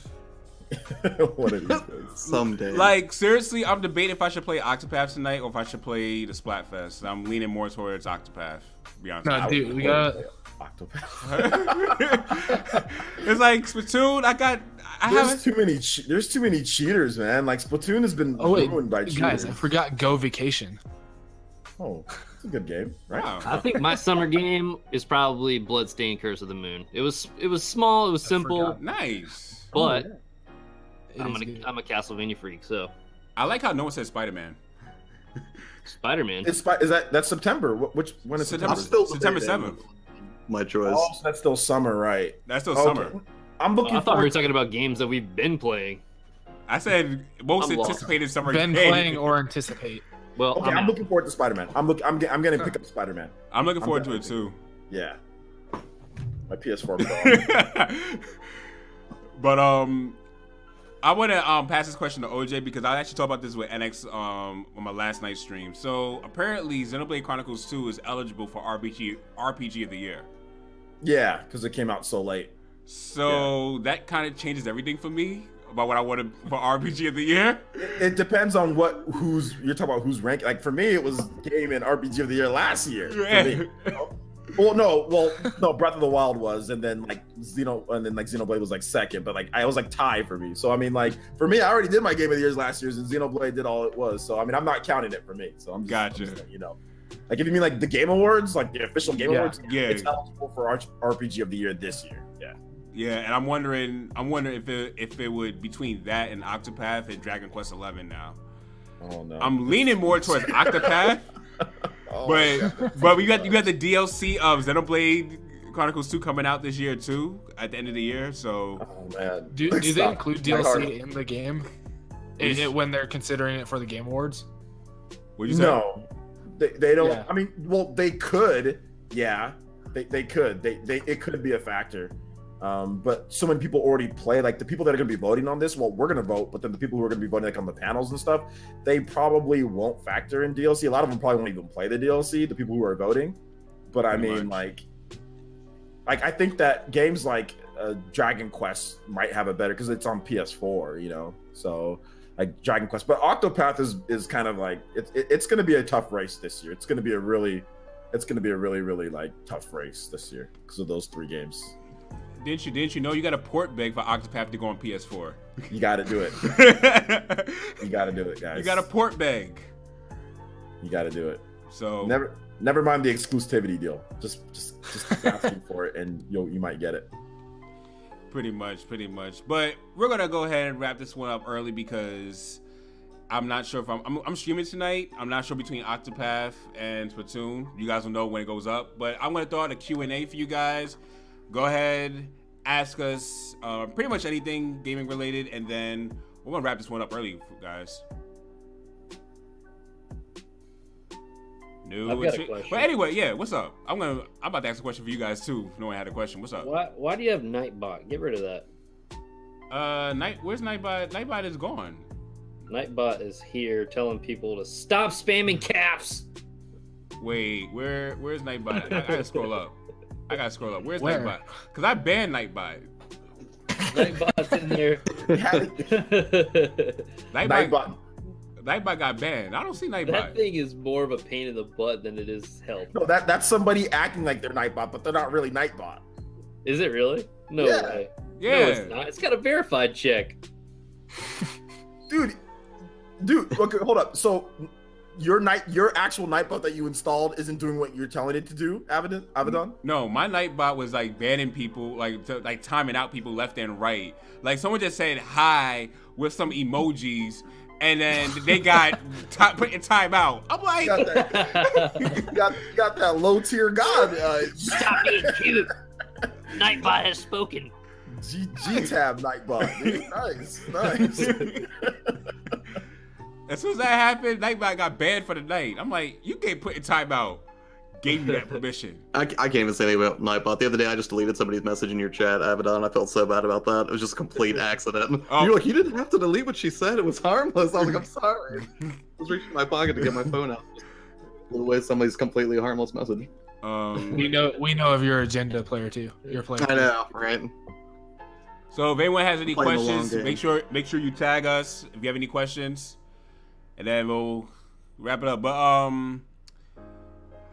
One of these days. Someday. Like, seriously, I'm debating if I should play Octopath tonight or if I should play the Splatfest. I'm leaning more towards Octopath, to be honest. No, dude, we got. Octopath. It's like Splatoon. There's too many cheaters, man. Like Splatoon has been ruined by cheaters. Guys, I forgot Go Vacation. Oh, it's a good game, right? Wow. I think my summer game is probably Bloodstained Curse of the Moon. It was small, it was simple, Nice. but It is good. I'm a Castlevania freak, so I like how no one said Spider-Man. Spider-Man. That's September. When is September? I'm still September 7th. My choice. Oh, so that's still summer, right? That's still Okay. summer. I'm looking. I thought we were forward. talking about games that we've been playing. I said most I'm lost. anticipated summer Been game. playing or anticipate. Well, Okay, I'm looking forward to Spider-Man. I'm gonna pick up Spider-Man. I'm looking forward to it too. Yeah. My PS4. But I want to pass this question to OJ because I actually talked about this with NX on my last night's stream. So apparently, Xenoblade Chronicles 2 is eligible for RPG of the Year. Yeah, because it came out so late. So that kind of changes everything for me about what I wanted for RPG of the Year. It depends on who's you're talking about. Who's ranked? Like for me, it was Game and RPG of the Year last year. For me. No, Breath of the Wild was, and then Xenoblade was like second, but like I was like tie for me. So I mean, like for me, I already did my Game of the Years last year, and Xenoblade did all it was. So I mean, I'm not counting it for me. So I'm just, like if you mean like the Game Awards, like the official Game Awards, it's eligible for RPG of the Year this year. Yeah, and I'm wondering if it would between that and Octopath and Dragon Quest 11 now. Oh no, I'm leaning more towards Octopath. But you got the DLC of Xenoblade Chronicles 2 coming out this year too at the end of the year. So man, Do they include DLC in the game when they're considering it for the Game Awards? What'd you say? No, they don't. Yeah. I mean, well, they could. Yeah, they could. It could be a factor. But so many people already play. Like the people that are going to be voting on this, well, we're going to vote. But then the people who are going to be voting like on the panels and stuff, they probably won't factor in DLC. A lot of them probably won't even play the DLC. The people who are voting. But I mean, like I think that games like Dragon Quest might have a better because it's on PS4, you know. So like Dragon Quest, but Octopath is kind of like it's going to be a tough race this year. It's going to be a really like tough race this year because of those three games. Didn't you know you got a port beg for Octopath to go on PS4? You got to do it. You got to do it, guys. You got a port beg. You got to do it. So never mind the exclusivity deal. Just keep asking for it, and you might get it. Pretty much. But we're gonna go ahead and wrap this one up early because I'm not sure if I'm streaming tonight. I'm not sure between Octopath and Splatoon. You guys will know when it goes up. But I'm gonna throw out a Q&A for you guys. Go ahead, ask us pretty much anything gaming related, and then we're gonna wrap this one up early, guys. I've got a question. But anyway, yeah, what's up? I'm about to ask a question for you guys too. If no one had a question, what's up? Why do you have Nightbot? Get rid of that. Where's Nightbot? Nightbot is gone. Nightbot is here telling people to stop spamming caps. Wait, where's Nightbot? I gotta scroll up. Where's Where? Nightbot? Because I banned Nightbot. Nightbot's in there. Nightbot got banned. I don't see Nightbot. That thing is more of a pain in the butt than it is help. No, that's somebody acting like they're Nightbot, but they're not really Nightbot. Is it really? No Yeah. way. Yeah. No, it's not. It's got a verified check. Dude, okay, hold up. So your actual Nightbot that you installed isn't doing what you're telling it to do, Avidan? No, my Nightbot was like banning people, like timing out people left and right. Like someone just said hi with some emojis, and then they got put in timeout. I'm like, you got that low tier god. Stop being cute. Nightbot has spoken. G-Tab Nightbot. Dude. Nice. As soon as that happened, Nightbot got banned for the night. I'm like, you can't put in timeout. Gave you that permission. I can't even say anything about Nightbot. The other day, I just deleted somebody's message in your chat, Avidan. I felt so bad about that. It was just a complete accident. Oh. You're like, you didn't have to delete what she said. It was harmless. I was like, I'm sorry. I was reaching in my pocket to get my phone out. Just blew away somebody's completely harmless message. We know of your agenda, player two. Your player. I know, right? So if anyone has any Playing the long questions, game. make sure you tag us if you have any questions, and then we'll wrap it up. But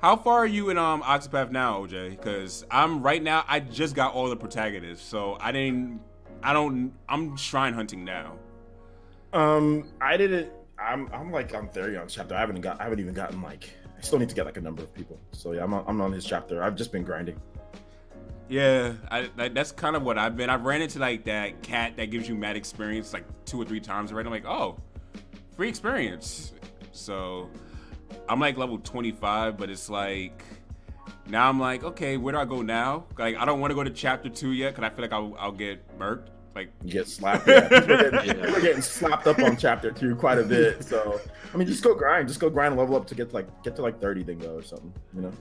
how far are you in Octopath now, OJ? Because I'm right now. I just got all the protagonists, so I'm shrine hunting now. I didn't. I'm like on Therion's chapter. I haven't even gotten like. I still need to get like a number of people. So yeah, I'm on his chapter. I've just been grinding. Yeah, that's kind of what I've been. I've ran into like that cat that gives you mad experience like 2 or 3 times already. I'm like, oh, free experience. So I'm like level 25, but it's like now I'm like, okay, where do I go now? Like I don't want to go to chapter 2 yet because I feel like I'll get murked. Like you get slapped. Yeah. We're getting slapped up on chapter 2 quite a bit. So I mean, just go grind and level up to get to like 30 then go or something. You know.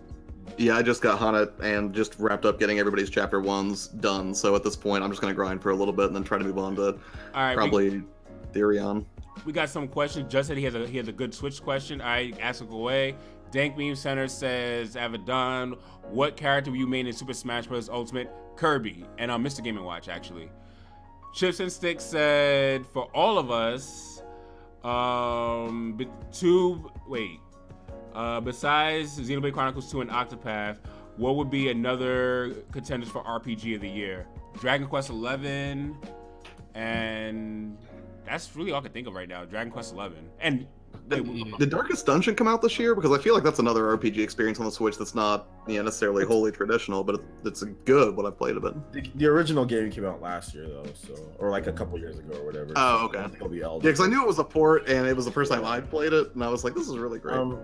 Yeah, I just got Hana and just wrapped up getting everybody's chapter 1s done. So at this point, I'm just going to grind for a little bit and then try to move on to probably Therion. We got some questions. Just said he has a good Switch question. I ask it away. Dank Meme Center says, Avidan, what character were you main in Super Smash Bros. Ultimate? Kirby. And Mr. Game & Watch, actually. Chips and Sticks said, for all of us, besides Xenoblade Chronicles 2 and Octopath, what would be another contenders for RPG of the year? Dragon Quest 11, and that's really all I can think of right now. Dragon Quest 11. And did Darkest Dungeon come out this year? Because I feel like that's another RPG experience on the Switch that's not necessarily wholly traditional, but it's good what I've played of it. The original game came out last year though, or like a couple years ago or whatever. Oh, okay. It'll be Elder. Yeah, because I knew it was a port, and it was the first time I'd played it, and I was like, this is really great.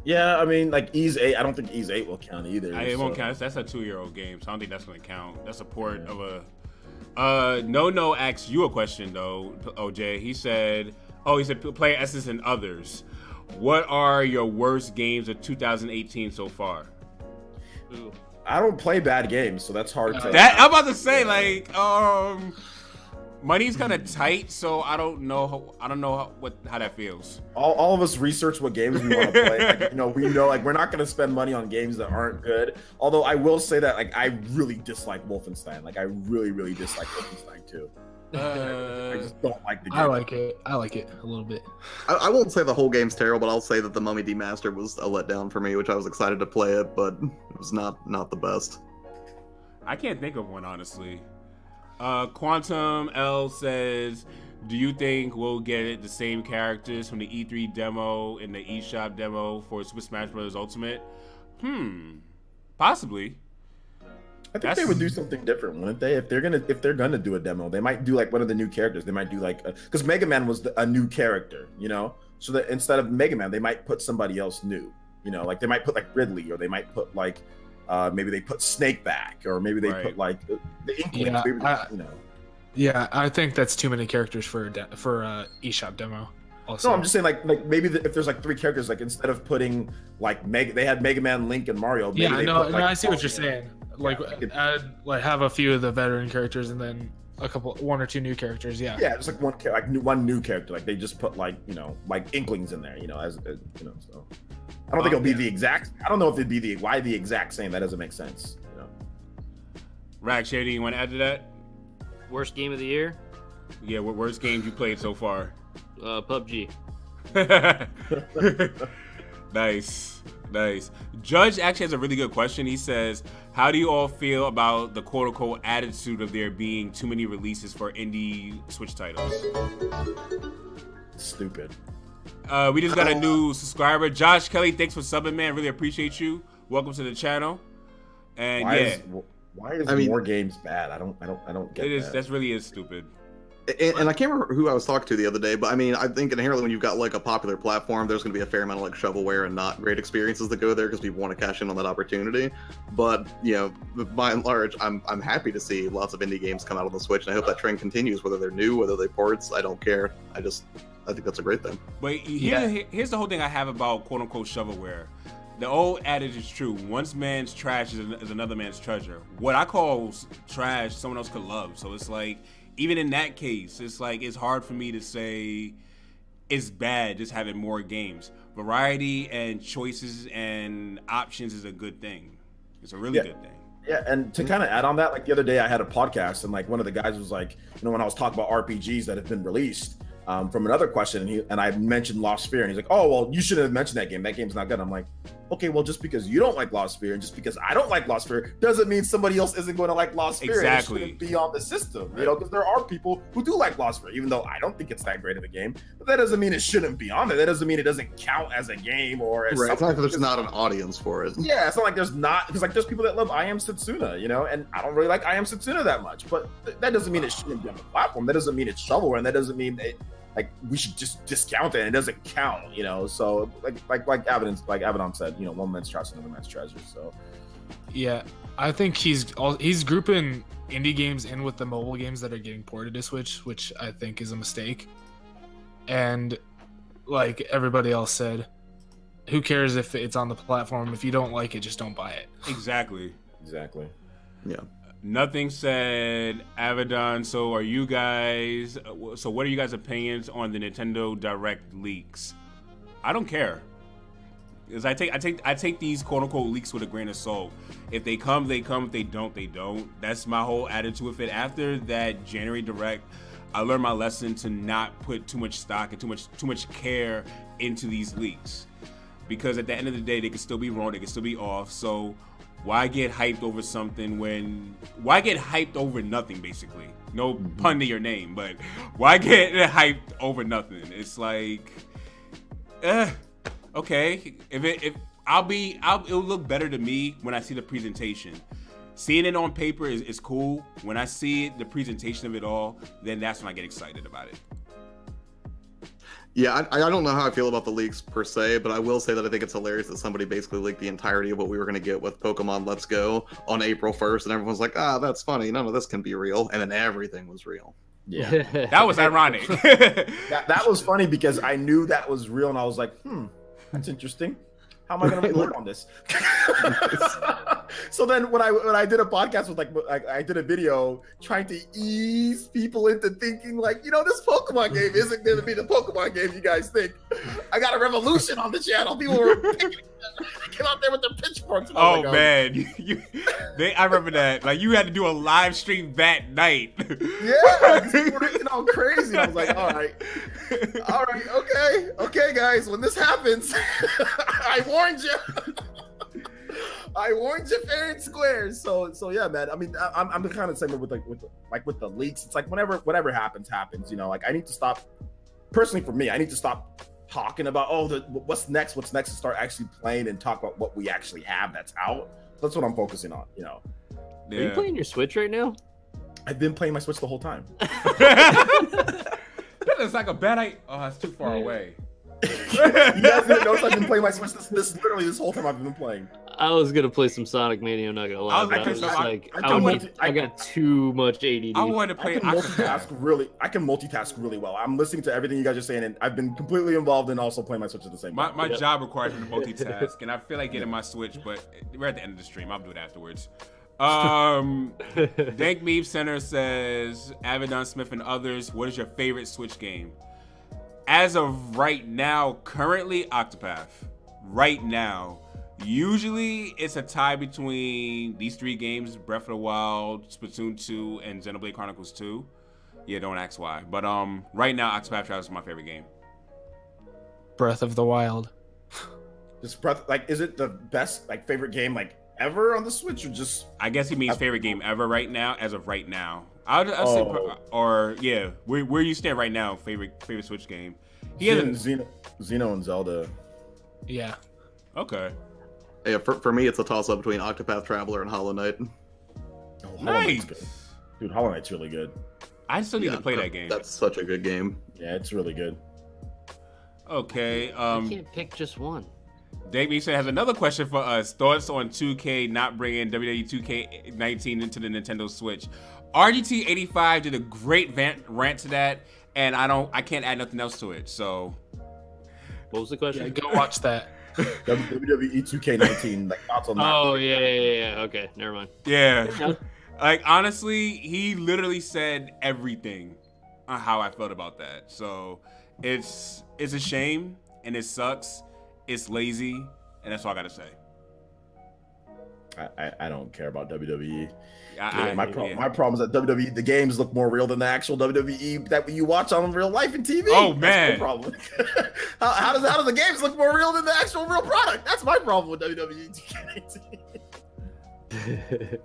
Yeah, I mean, like Ys 8, I don't think Ys 8 will count either. It won't count. That's a 2-year-old game, so I don't think that's going to count. That's a port of a... No asks you a question, though, OJ. He said Player Essence and others. What are your worst games of 2018 so far? Ooh. I don't play bad games, so that's hard to... I'm about to say, money's kind of tight, so I don't know how that feels. All of us research what games we want to play. We know we're not going to spend money on games that aren't good. Although I will say that I really dislike Wolfenstein. I really dislike Wolfenstein too. I just don't like the game. I like it a little bit. I won't say the whole game's terrible, but I'll say that the Mummy Demastered was a letdown for me, which I was excited to play it, but it was not the best. I can't think of one, honestly. Quantum L says, do you think we'll get the same characters from the E3 demo and the eShop demo for Super Smash Bros. Ultimate? Possibly. I think they would do something different, wouldn't they? If they're gonna do a demo, they might do like one of the new characters. They might do like because Mega Man was a new character, so that instead of Mega Man, they might put somebody else new. Like they might put like Ridley, or they might put like maybe they put Snake back, or maybe they put like the Inklings. Yeah, I think that's too many characters for eShop demo. Also. No, I'm just saying like maybe if there's like 3 characters, like instead of putting like they had Mega Man, Link, and Mario. Yeah, I know. I see what you're saying. Like have a few of the veteran characters and then one or two new characters. Yeah. Yeah, it's like one new character. Like they just put like like inklings in there. As So I don't think it'll be the exact. I don't know if it'd be the exact same. That doesn't make sense. Rack, Shady, you want to add to that? Worst game of the year? Yeah, what worst games you played so far? PUBG. Nice. Judge actually has a really good question. He says, how do you all feel about the quote-unquote attitude of there being too many releases for indie Switch titles? Stupid. We just got a new subscriber. Josh Kelly, thanks for subbing, man. Really appreciate you. Welcome to the channel. And why is more games bad? I don't get it. That really is stupid. And I can't remember who I was talking to the other day, but I mean, I think inherently when you've got like a popular platform, there's going to be a fair amount of like shovelware and not great experiences that go there because people want to cash in on that opportunity. But by and large, I'm happy to see lots of indie games come out on the Switch, and I hope that trend continues. Whether they're new, whether they ports, I don't care. I think that's a great thing. But here's the whole thing I have about quote unquote shovelware. The old adage is true. One man's trash is another man's treasure. What I call trash, someone else could love. So it's like, even in that case, it's like it's hard for me to say it's bad just having more games. Variety and choices and options is a good thing. It's a really good thing. Yeah, and to kind of add on that, like the other day I had a podcast and like one of the guys was like, when I was talking about RPGs that have been released, from another question, and I mentioned Lost Sphere, and he's like, "Oh, well, you shouldn't have mentioned that game. That game's not good." I'm like, "Okay, well, just because you don't like Lost Sphere, and just because I don't like Lost Sphere, doesn't mean somebody else isn't going to like Lost Sphere. Exactly. It shouldn't be on the system, because there are people who do like Lost Sphere, even though I don't think it's that great of a game. But that doesn't mean it shouldn't be on there. That doesn't mean it doesn't count as a game or as right. It's not like there's not an fun. audience for it. Yeah, it's not like there's not, because like there's people that love I Am Setsuna, and I don't really like I Am Setsuna that much. But that doesn't mean it shouldn't be on the platform. That doesn't mean it's shovelware, and that doesn't mean that. Like we should just discount it, and it doesn't count, So like Avidan said, one man's trash, another man's treasure. So yeah, I think he's grouping indie games in with the mobile games that are getting ported to Switch, which I think is a mistake. And like everybody else said, who cares if it's on the platform? If you don't like it, just don't buy it. Exactly. Yeah. Nothing said, Avidan. So what are you guys' opinions on the Nintendo Direct leaks? I don't care. Because I take these quote unquote leaks with a grain of salt. If they come, they come. If they don't, they don't. That's my whole attitude with it. After that January Direct, I learned my lesson to not put too much stock and too much care into these leaks. Because at the end of the day, they can still be wrong, they can still be off. So why get hyped over something why get hyped over nothing, basically? No pun to your name, but why get hyped over nothing? It's like, okay. It'll look better to me when I see the presentation. Seeing it on paper is cool. When I see the presentation of it all, then that's when I get excited about it. Yeah, I don't know how I feel about the leaks per se, but I will say that I think it's hilarious that somebody basically leaked the entirety of what we were going to get with Pokemon Let's Go on April 1st, and everyone's like, that's funny. None of this can be real. And then everything was real. Yeah. That was ironic. that was funny because I knew that was real, and I was like, that's interesting. How am I going to report on this? So then when I did a podcast with I did a video trying to ease people into thinking this Pokemon game isn't going to be the Pokemon game you guys think. I got a revolution on the channel. People were picking, they came out there with their pitchforks. And I remember that. Like you had to do a live stream that night. Yeah, people were getting all crazy. I was like, all right, okay, guys. When this happens, I warned you. I warned you fair and square. So yeah, man. I mean, I'm the kind of same with the leaks. It's like whatever happens. I need to stop. Personally, for me, I need to stop talking about what's next, and start actually playing and talk about what we actually have that's out. That's what I'm focusing on. Yeah. Are you playing your Switch right now? I've been playing my Switch the whole time. That's like a bad idea. Oh, it's too far away. You guys didn't notice I've been playing my Switch this whole time I've been playing. I was gonna play some Sonic Mania, I'm not gonna lie. I got too much ADD. I wanted to play. I can multitask really well. I'm listening to everything you guys are saying, and I've been completely involved in also playing my Switch at the same time. My job requires me to multitask, and I feel like getting my Switch, but we're at the end of the stream. I'll do it afterwards. Dank Meep Center says, Avidan Smith and others, what is your favorite Switch game? As of right now, currently Octopath. Right now. Usually it's a tie between these 3 games, Breath of the Wild, Splatoon 2, and Xenoblade Chronicles 2. Yeah, don't ask why. But right now Octopath Traveler is my favorite game. Breath of the Wild. Just Breath, like, is it the best, like, favorite game, like, ever on the Switch, or just? I guess he means favorite game ever right now, as of right now. I'll say, or yeah, where you stand right now, favorite Switch game. He hasn't Xeno and Zelda. Yeah. Okay. Yeah, for me, it's a toss-up between Octopath Traveler and Hollow Knight. Oh, Hollow Nice. Knight's good. Dude, Hollow Knight's really good. I still need to play that game. That's such a good game. Yeah, it's really good. Okay. You can't pick just one. Dave Mason has another question for us. Thoughts on 2K not bringing WWE 2K19 into the Nintendo Switch? RGT85 did a great rant to that, and I can't add nothing else to it. So, What was the question? Yeah, go watch that. WWE 2K19, like, thoughts on that? Oh yeah. Okay, never mind. yeah. Like, honestly, he literally said everything on how I felt about that. So, it's a shame, and it sucks. It's lazy, and that's all I gotta say. I don't care about WWE. My My problem is that WWE, the games look more real than the actual WWE that you watch on real life and TV. Oh, That's man. my problem. how does the games look more real than the actual real product? That's my problem with WWE 2K19.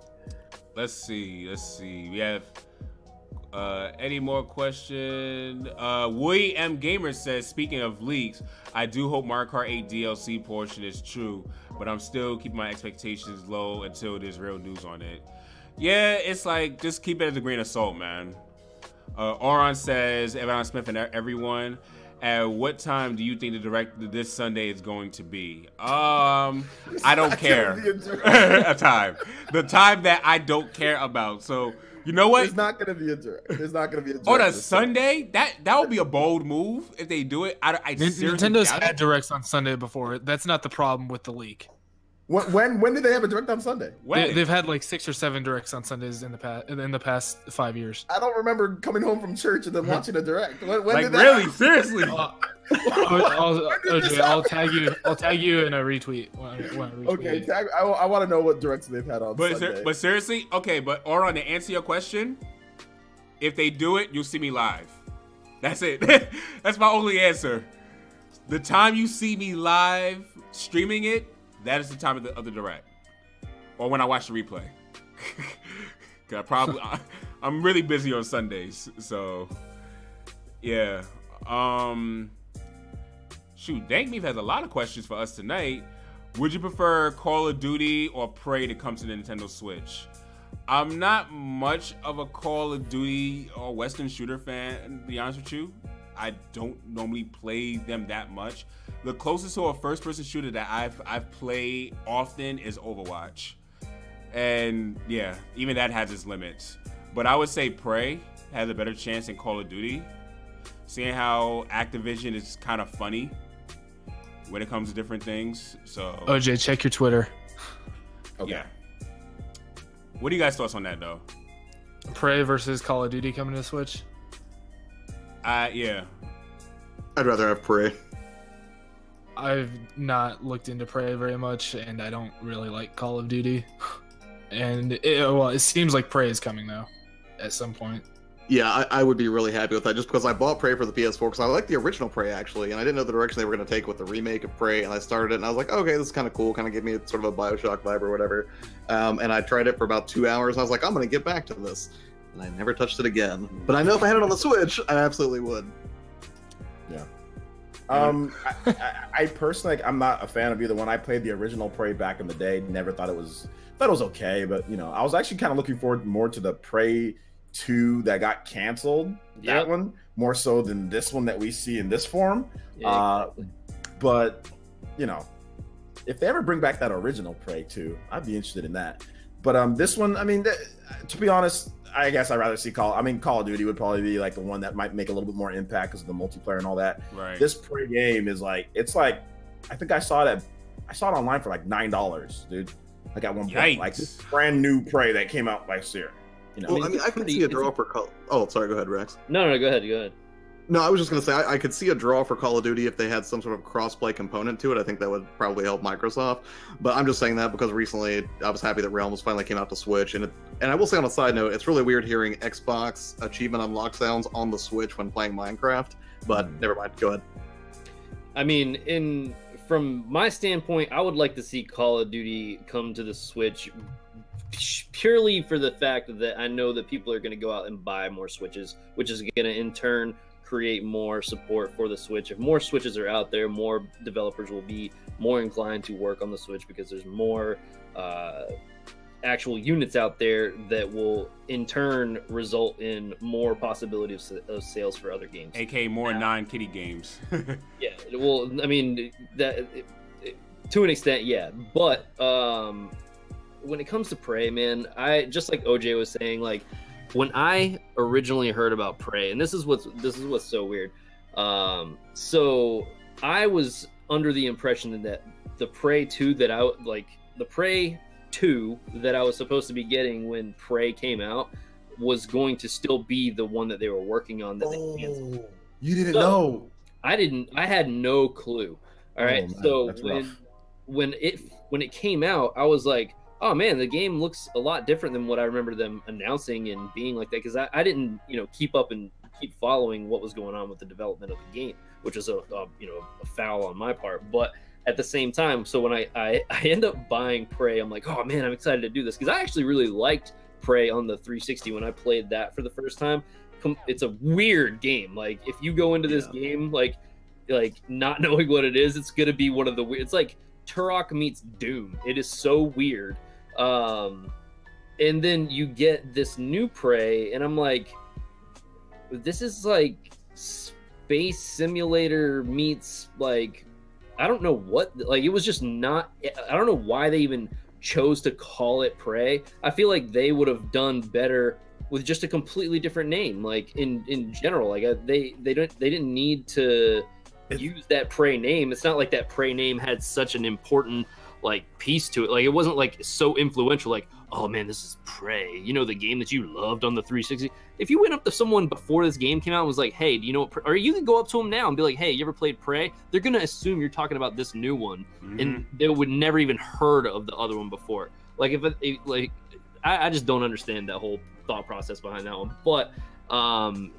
Let's see. We have any more question? Willie M Gamer says, speaking of leaks, I do hope Mario Kart 8 DLC portion is true, but I'm still keeping my expectations low until there's real news on it. Yeah, it's like, just keep it as a grain of salt, man. Oron says, Evan Smith and everyone, at what time do you think the direct this Sunday is going to be? I don't care. A time. The time that I don't care about. So, you know what? It's not going to be a direct. There's not going to be a direct. On a Sunday? That would be a bold move if they do it. I seriously Nintendo's doubt had it. directs on Sunday before. That's not the problem with the leak. When did they have a direct on Sunday? When? They've had like 6 or 7 directs on Sundays in the past 5 years. I don't remember coming home from church and then watching a direct. When Like, did that really? happen? Seriously? I'll tag you in a retweet. When I retweet Okay, it. I want to know what directs they've had on Sunday. But seriously? Okay, but Oron, to answer your question, if they do it, you'll see me live. That's it. That's my only answer. The time you see me live streaming it, that is the time of the direct. Or when I watch the replay. 'Cause I'm really busy on Sundays, so yeah. Shoot, Dank Meef has a lot of questions for us tonight. Would you prefer Call of Duty or Prey to come to the Nintendo Switch? I'm not much of a Call of Duty or Western shooter fan, to be honest with you. I don't normally play them that much. The closest to a first-person shooter that I've played often is Overwatch. And yeah, even that has its limits. But I would say Prey has a better chance than Call of Duty. Seeing how Activision is kind of funny when it comes to different things. So OJ, check your Twitter. Okay. yeah. What do you guys' thoughts on that though? Prey versus Call of Duty coming to the Switch. Yeah. I'd rather have Prey. I've not looked into Prey very much, and I don't really like Call of Duty. And it seems like Prey is coming though, at some point. Yeah, I would be really happy with that, just because I bought Prey for the PS4 because I like the original Prey actually, and I didn't know the direction they were going to take with the remake of Prey, and I started it and I was like, okay, this is kind of cool, kind of gave me sort of a Bioshock vibe or whatever. And I tried it for about 2 hours. And I was like, I'm going to get back to this, and I never touched it again. But I know if I had it on the Switch, I absolutely would. Yeah. I personally, like, I'm not a fan of either one. I played the original Prey back in the day. Never thought it was okay, but you know, I was actually kind of looking forward more to the Prey 2 that got canceled. That one more so than this one that we see in this form. Yeah. But you know, if they ever bring back that original Prey 2, I'd be interested in that. But this one, I mean, to be honest, I guess I'd rather see Call of Duty would probably be like the one that might make a little bit more impact because of the multiplayer and all that. Right. This Prey game is like, it's like, I think I saw it online for like $9, dude. like at one point, Yikes. like this brand new Prey that came out last year. You know, Well, I mean, I could see a draw for Call. Oh, sorry. Go ahead, Rex. No, go ahead. No, I was just gonna say I could see a draw for Call of Duty if they had some sort of cross-play component to it. I think that would probably help Microsoft. But I'm just saying that because recently I was happy that Realms finally came out to Switch, and I will say on a side note, it's really weird hearing Xbox achievement unlock sounds on the Switch when playing Minecraft. But never mind. Go ahead. I mean, from my standpoint, I would like to see Call of Duty come to the Switch purely for the fact that I know that people are going to go out and buy more Switches, which is going to in turn create more support for the Switch. If more Switches are out there, more developers will be more inclined to work on the Switch because there's more actual units out there that will in turn result in more possibility of sales for other games. AKA more non-kitty games. Yeah, well, I mean, to an extent, yeah. But when it comes to Prey, man, I just like OJ was saying, like when I originally heard about Prey, and this is what's so weird. So I was under the impression that the Prey 2 that I was supposed to be getting when Prey came out was going to still be the one that they were working on that they canceled. You didn't know. I had no clue. All right. Man, so rough. when it came out, I was like, oh man, the game looks a lot different than what I remember them announcing and being like that, because I didn't keep up and keep following what was going on with the development of the game, which is a foul on my part. But at the same time, so when I end up buying Prey, I'm like, oh man, I'm excited to do this, because I actually really liked Prey on the 360 when I played that for the first time. It's a weird game. Like if you go into this game like not knowing what it is, it's gonna be one of the weird. It's like Turok meets Doom. It is so weird. And then you get this new Prey, and I'm like, this is like space simulator meets like, I don't know what, like it was just not, I don't know why they even chose to call it Prey. I feel like they would have done better with just a completely different name, like in general. Like they didn't need to use that Prey name. It's not like that Prey name had such an important like piece to it. Like it wasn't like so influential, like, oh man, this is Prey, the game that you loved on the 360. If you went up to someone before this game came out and was like, hey, do you know what, or you can go up to them now and be like, hey, you ever played Prey? They're gonna assume you're talking about this new one. And they would never even heard of the other one before. Like I just don't understand that whole thought process behind that one. But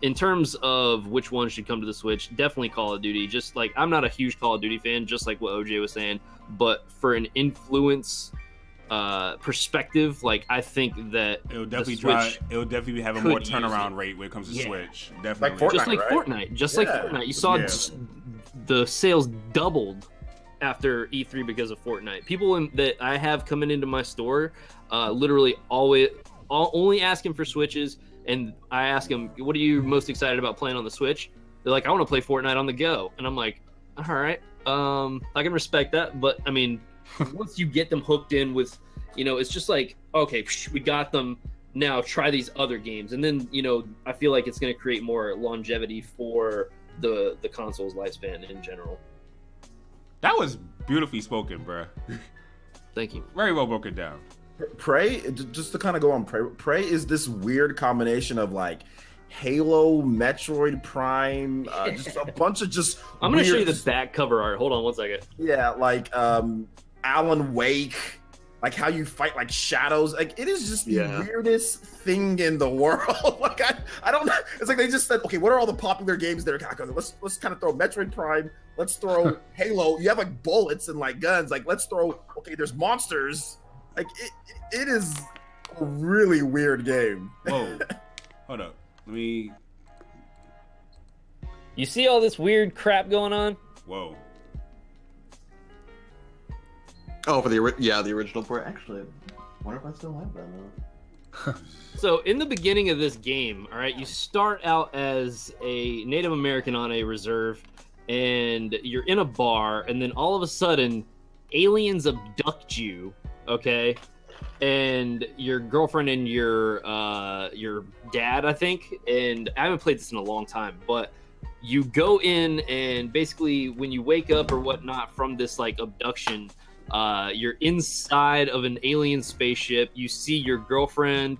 in terms of which one should come to the Switch, definitely Call of Duty. Just like, I'm not a huge Call of Duty fan, just like what OJ was saying, but for an influence perspective, like I think that it'll definitely have a more turnaround rate when it comes to Switch. Definitely. Like Fortnite, just like Fortnite. You saw the sales doubled after E3 because of Fortnite. People that I have coming into my store literally only asking for Switches, and I ask them, what are you most excited about playing on the Switch? They're like, I want to play Fortnite on the go. And I'm like, all right, I can respect that. But I mean, once you get them hooked in with, it's just like, okay, we got them, now try these other games. And then, I feel like it's going to create more longevity for the console's lifespan in general. That was beautifully spoken, bro. Thank you. Very well broken down. Prey, just to kind of go on, Prey is this weird combination of like Halo, Metroid Prime, just a bunch of just. I'm gonna show you the back cover art. Hold on one second. Yeah, like Alan Wake, like how you fight like shadows. Like it is just the weirdest thing in the world. Like I don't know. It's like they just said, okay, what are all the popular games that are kind of, let's kind of throw Metroid Prime. Let's throw Halo. You have like bullets and like guns. Like let's throw. Okay, there's monsters. Like it is a really weird game. Whoa, hold up. Let me. You see all this weird crap going on? Whoa. Oh, for the original Prey. Actually, I wonder if I still have that now. So in the beginning of this game, all right, you start out as a Native American on a reserve, and you're in a bar, and then all of a sudden, aliens abduct you. Okay, and your girlfriend and your dad, I think, and I haven't played this in a long time, but you go in, and basically when you wake up or whatnot from this like abduction, You're inside of an alien spaceship. You see your girlfriend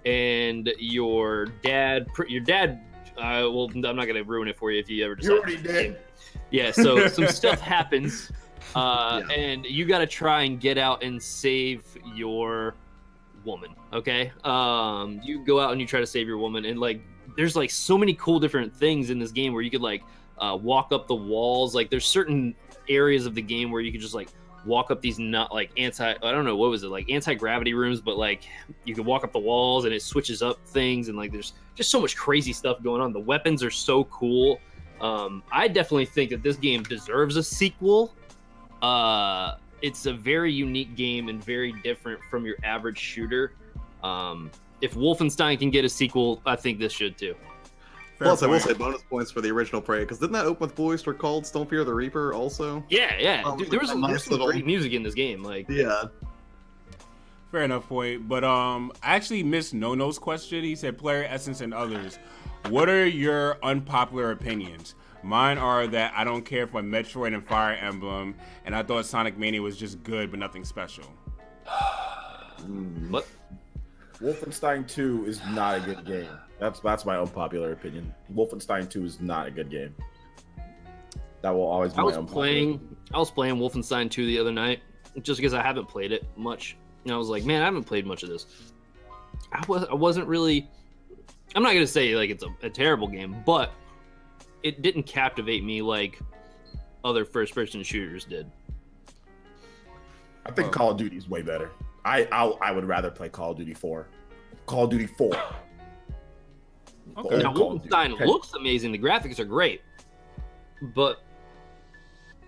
and your dad. Well, I'm not gonna ruin it for you if you ever decide. You already did. Yeah. So some stuff happens, and you got to try and get out and save your woman. Okay. You go out and you try to save your woman, and like, there's like so many cool different things in this game where you could like walk up the walls. Like, there's certain areas of the game where you could just like walk up these not like I don't know, what was it, like anti-gravity rooms, but like you can walk up the walls and it switches up things, and like there's just so much crazy stuff going on. The weapons are so cool. I definitely think that this game deserves a sequel. It's a very unique game and very different from your average shooter. If Wolfenstein can get a sequel, I think this should too. Plus, I will say bonus points for the original Prey, because didn't that open with Voiced or called Don't Fear the Reaper also? Yeah. Dude, there was some great music in this game. Like, yeah. Fair enough point. But I actually missed No-No's question. He said player essence and others. What are your unpopular opinions? Mine are that I don't care for Metroid and Fire Emblem, and I thought Sonic Mania was just good, but nothing special. What? Wolfenstein 2 is not a good game. That's my unpopular opinion. Wolfenstein 2 is not a good game. That will always be my unpopular. I was playing Wolfenstein 2 the other night, just because I haven't played it much. And I was like, man, I haven't played much of this. I wasn't really... I'm not going to say like it's a terrible game, but it didn't captivate me like other first-person shooters did. I think Call of Duty is way better. I would rather play Call of Duty 4. Call of Duty 4. Okay. Now, Wolfenstein looks amazing. The graphics are great. But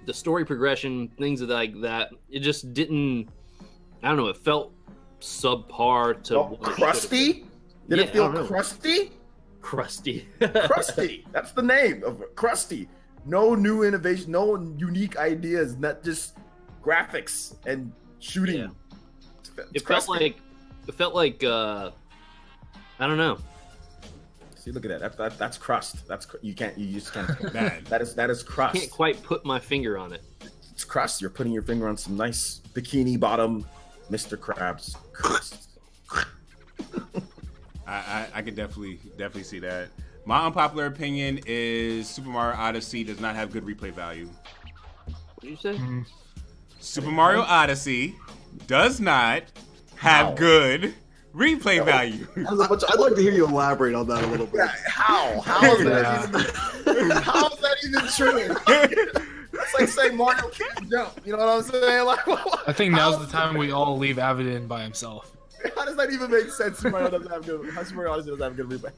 the story progression, things like that, it just didn't... I don't know, it felt subpar to... crusty? Did it feel crusty? Crusty. Crusty. That's the name of it. Crusty. No new innovation, no unique ideas, not just graphics and shooting. Yeah. It felt like I don't know. See, look at that. That's crust. You just can't. that is crust. I can't quite put my finger on it. It's crust. You're putting your finger on some nice bikini bottom Mr. Krabs crust. I could definitely see that. My unpopular opinion is Super Mario Odyssey does not have good replay value. What did you say? Super Mario Odyssey does not have good replay value. I'd like to hear you elaborate on that a little bit. How is that even true? That's like saying Mario can't jump. You know what I'm saying? Like, I think now's the time we all leave Avidan by himself. How does that even make sense? Super Mario doesn't have good. Super Mario Odyssey doesn't have good replay.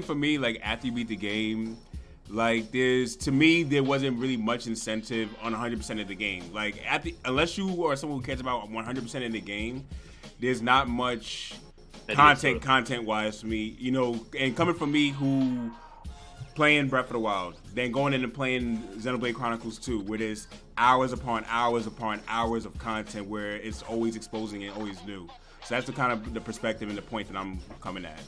For me, like after you beat the game, like there wasn't really much incentive on 100% of the game. Like unless you are someone who cares about 100% in the game, there's not much content wise for me. You know, and coming from me who playing Breath of the Wild, then going in and playing Xenoblade Chronicles 2, where there's hours upon hours upon hours of content where it's always exposing and always new. So that's the kind of the perspective and the point that I'm coming at.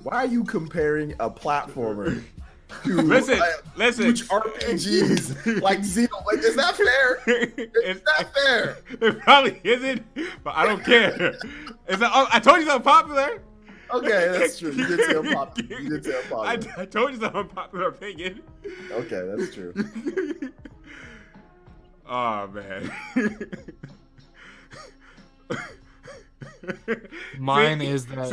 Why are you comparing a platformer to listen huge RPGs like Xenoblade? Is that fair? Is that fair? It probably isn't, but I don't care. I told you it's unpopular. Okay, that's true. You did say unpopular. I told you it's an unpopular opinion. Okay, that's true. Oh man. Mine is that.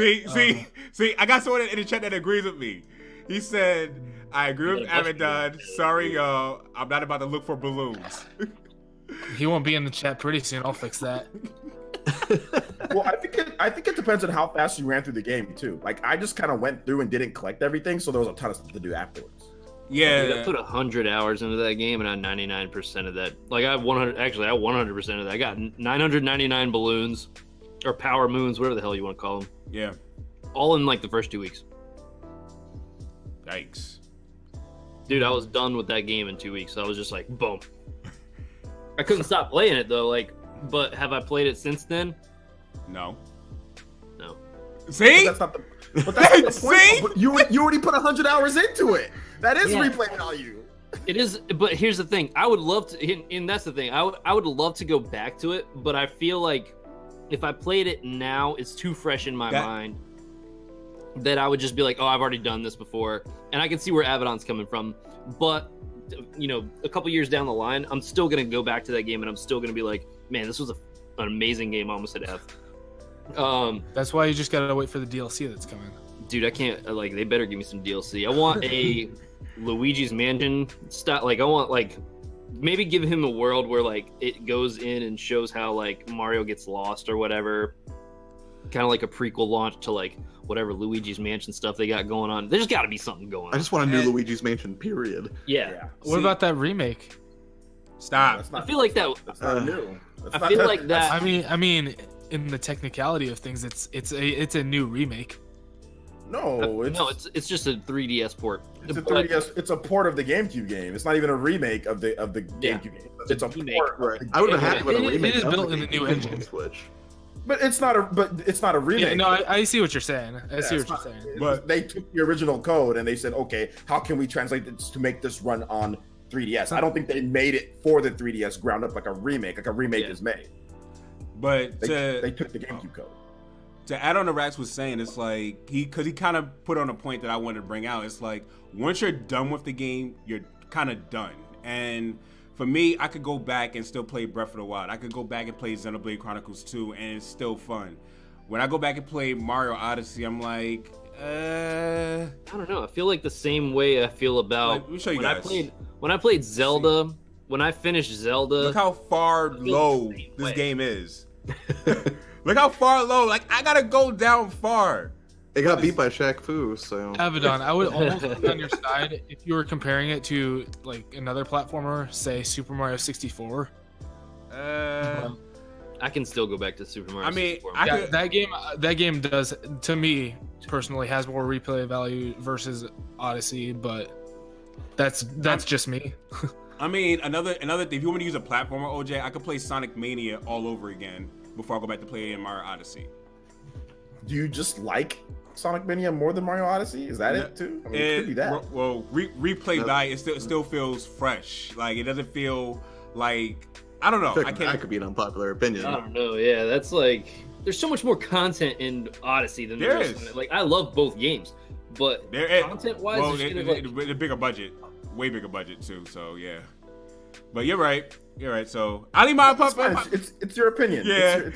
See, I got someone in the chat that agrees with me. He said, "I agree with Avidan. Sorry, y'all. I'm not about to look for balloons." He won't be in the chat pretty soon. I'll fix that. Well, I think it depends on how fast you ran through the game too. Like I just kind of went through and didn't collect everything, so there was a ton of stuff to do afterwards. Yeah, dude, I put 100 hours into that game, and I 99% of that. Like I have 100. Actually, I have 100% of that. I got 999 balloons, or power moons, whatever the hell you want to call them. Yeah, all in like the first 2 weeks. Yikes, dude! I was done with that game in 2 weeks. So I was just like, boom. I couldn't stop playing it though. Like, but have I played it since then? No. See? But that's not the point. See? But you already put 100 hours into it. That is replay value. It is, but here's the thing. I would love to, and that's the thing. I would love to go back to it, but I feel like if I played it now, it's too fresh in my mind that I would just be like, oh, I've already done this before. And I can see where Avidan's coming from. But, you know, a couple years down the line, I'm still going to go back to that game and I'm still going to be like, man, this was an amazing game. I almost hit F. That's why you just got to wait for the DLC that's coming. Dude, I can't, like, they better give me some DLC. I want a Luigi's Mansion style. Like, I want, like, maybe give him a world where, like, it goes in and shows how, like, Mario gets lost or whatever. Kind of like a prequel launch to, like, whatever Luigi's Mansion stuff they got going on. There's got to be something going on. I just want a new Luigi's Mansion, period. Yeah. What about that remake? Stop. I feel like that. That's not new. I feel like that. I mean, in the technicality of things, it's a new remake. No, it's just a 3DS port. It's a 3DS. It's a port of the GameCube game. It's not even a remake of the GameCube game. It's a remake. port. Right. I would have been happy with a remake. It is built in the new engine. Switch. But it's not a remake. Yeah, no, I see what you're saying. I see what you're saying. But they took the original code and they said, okay, how can we translate this to make this run on 3DS? I don't think they made it for the 3DS ground up like a remake. Like a remake is made. But they took the GameCube code. To add on to Rax was saying, it's like because he kind of put on a point that I wanted to bring out. It's like once you're done with the game, you're kind of done. And for me, I could go back and still play Breath of the Wild. I could go back and play Xenoblade Chronicles 2, and it's still fun. When I go back and play Mario Odyssey, I'm like, I don't know. I feel like the same way I feel about let me show you guys. When I played Zelda. When I finished Zelda, Look how far low this game is. Look how far low. Like, I gotta go down far. It got beat by Shaq Fu, so... Avidan, I would almost be on your side if you were comparing it to, like, another platformer, say Super Mario 64. I can still go back to Super Mario 64. That game does, to me, personally, has more replay value versus Odyssey, but that's just me. I mean, another thing, if you want me to use a platformer, OJ, I could play Sonic Mania all over again before I go back to play in Mario Odyssey. Do you just like Sonic Mania more than Mario Odyssey? Is that it too? I mean, it could be that. Well, replay value, it still feels fresh. Like, it doesn't feel like, I don't know. That could be an unpopular opinion. I don't know. Yeah, that's like, there's so much more content in Odyssey than there is. Like, I love both games, but content-wise, well, it's kind of like a bigger budget. Way bigger budget too, so yeah. But you're right. So I leave my it's your opinion. Yeah,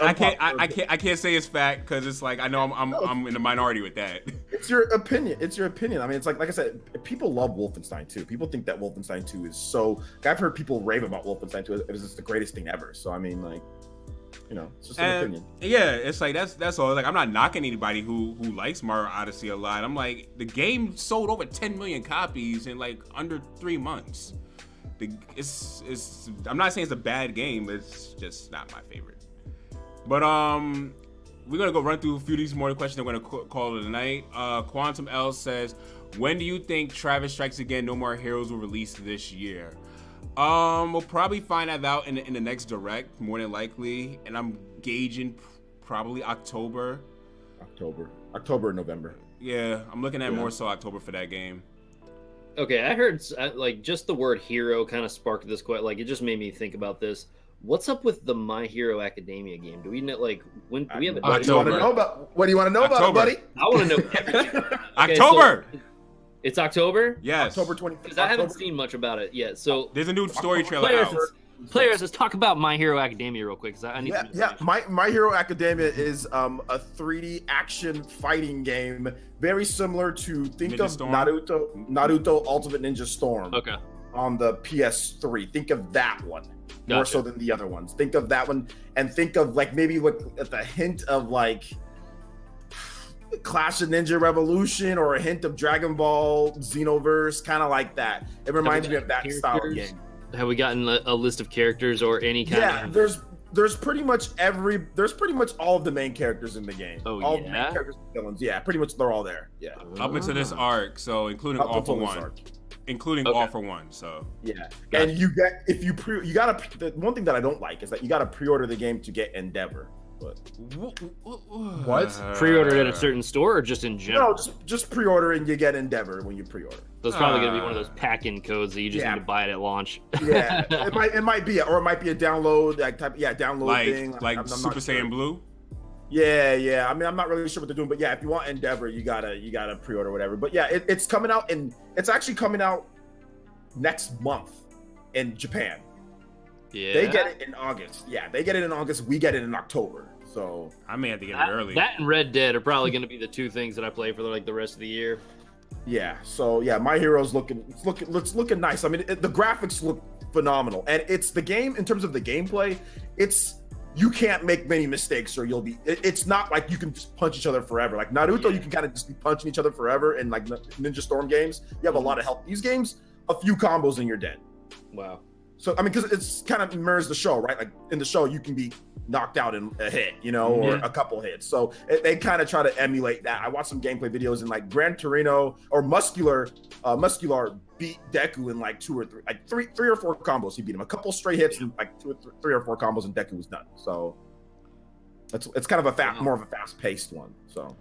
I can't say it's fact because it's like I know I'm in the minority with that. It's your opinion. I mean, it's like I said, people love Wolfenstein 2. People think that Wolfenstein 2 is so. I've heard people rave about Wolfenstein 2. It was just the greatest thing ever. So I mean, like, you know, it's just an opinion. Yeah, it's like that's all. Like, I'm not knocking anybody who likes Mario Odyssey a lot. I'm like, the game sold over 10 million copies in like under 3 months. I'm not saying it's a bad game. It's just not my favorite. But we're gonna go run through a few of these more questions. I'm gonna call it a night. Quantum L says, when do you think Travis Strikes Again No More Heroes will release this year? We'll probably find that out in the next direct, more than likely, and I'm gauging probably October, November. Yeah, I'm looking at more so October for that game. Okay, I heard like just the word hero kind of sparked this question. Like, it just made me think about this. What's up with the My Hero Academia game? Do we know, like, when do we have a what do you want to know about it, buddy? I want to know everything. Okay, October. So it's October? Yes. October 20th. Because I haven't seen much about it yet. So there's a new story trailer out. Players, let's talk about My Hero Academia real quick. I need My Hero Academia is a 3D action fighting game, very similar to Naruto Ultimate Ninja Storm. Okay. On the PS3. Think of that one. Gotcha. More so than the other ones. Think of that one and think of like maybe at the hint of like Clash of Ninja Revolution or a hint of Dragon Ball Xenoverse, kind of like that. It reminds me of that style of game. Have we gotten a list of characters or any kind of... there's pretty much all of the main characters in the game. Oh, all the main characters and villains. Yeah, pretty much they're all there. Yeah. Up into this arc, so including All For One. Including All For One, so yeah. Gotcha. And the one thing that I don't like is that you gotta pre-order the game to get Endeavor. But What? Pre-ordered at a certain store or just in general? no, just pre-order and you get Endeavor when you pre-order. So it's probably gonna be one of those pack-in codes that you just need to buy it at launch. Yeah, it might be, or it might be a download download thing. Like I'm Super Saiyan Blue. Yeah. I mean, I'm not really sure what they're doing, but yeah, if you want Endeavor, you gotta pre-order whatever. But yeah, it's coming out, and it's actually coming out next month in Japan. Yeah. They get it in August. Yeah, they get it in August. We get it in October. So I may have to get it early. That and Red Dead are probably going to be the two things that I play for the rest of the year. yeah, My Hero's looking nice. I mean, the graphics look phenomenal, and it's the game in terms of the gameplay. You can't make many mistakes, or you'll be. It's not like you can just punch each other forever. Like Naruto, you can kind of just be punching each other forever, and like Ninja Storm games, you have a lot of health. These games, a few combos and you're dead. Wow. So I mean, because it's kind of mirrors the show, right? Like in the show, you can be knocked out in a hit, or a couple hits. So they kind of try to emulate that. I watched some gameplay videos, and like Gran Torino or Muscular beat Deku in like three or four combos. He beat him a couple straight hits and like three or four combos, and Deku was done. So it's kind of more of a fast paced one. So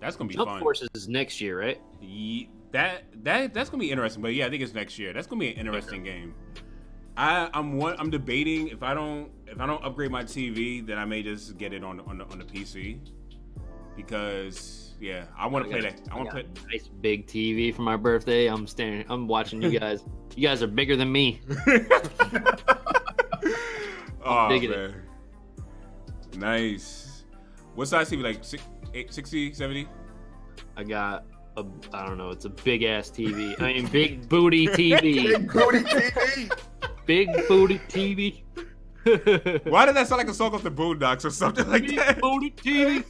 that's gonna be Jump fun. Force is next year, right? That's gonna be interesting. But yeah, I think it's next year. That's gonna be an interesting game. I'm debating if I don't upgrade my TV, then I may just get it on the PC, because yeah, I want to play that. I want to play nice big TV for my birthday. I'm watching you guys. You guys are bigger than me. Oh man, nice. What size TV? Like 60, 70? I got I don't know. It's a big ass TV. I mean, big booty TV. big booty TV. Big booty TV. Why did that sound like a song off the Boondocks or something like Big that? booty TV.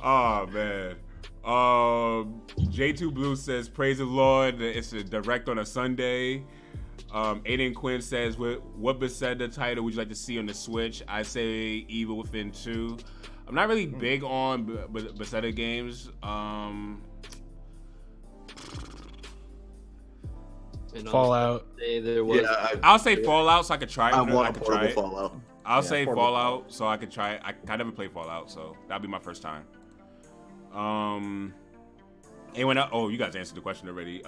Oh man. J2 Blue says, "Praise the Lord. It's a direct on a Sunday." Aiden Quinn says, "What Bethesda title would you like to see on the Switch?" I say Evil Within 2. I'm not really big on Bethesda games. Fallout. I'll say Fallout so I could try it. I want a portable Fallout. I'll say Fallout so I could try it. I never played Fallout, so that'll be my first time. Anyone else? Oh, you guys answered the question already.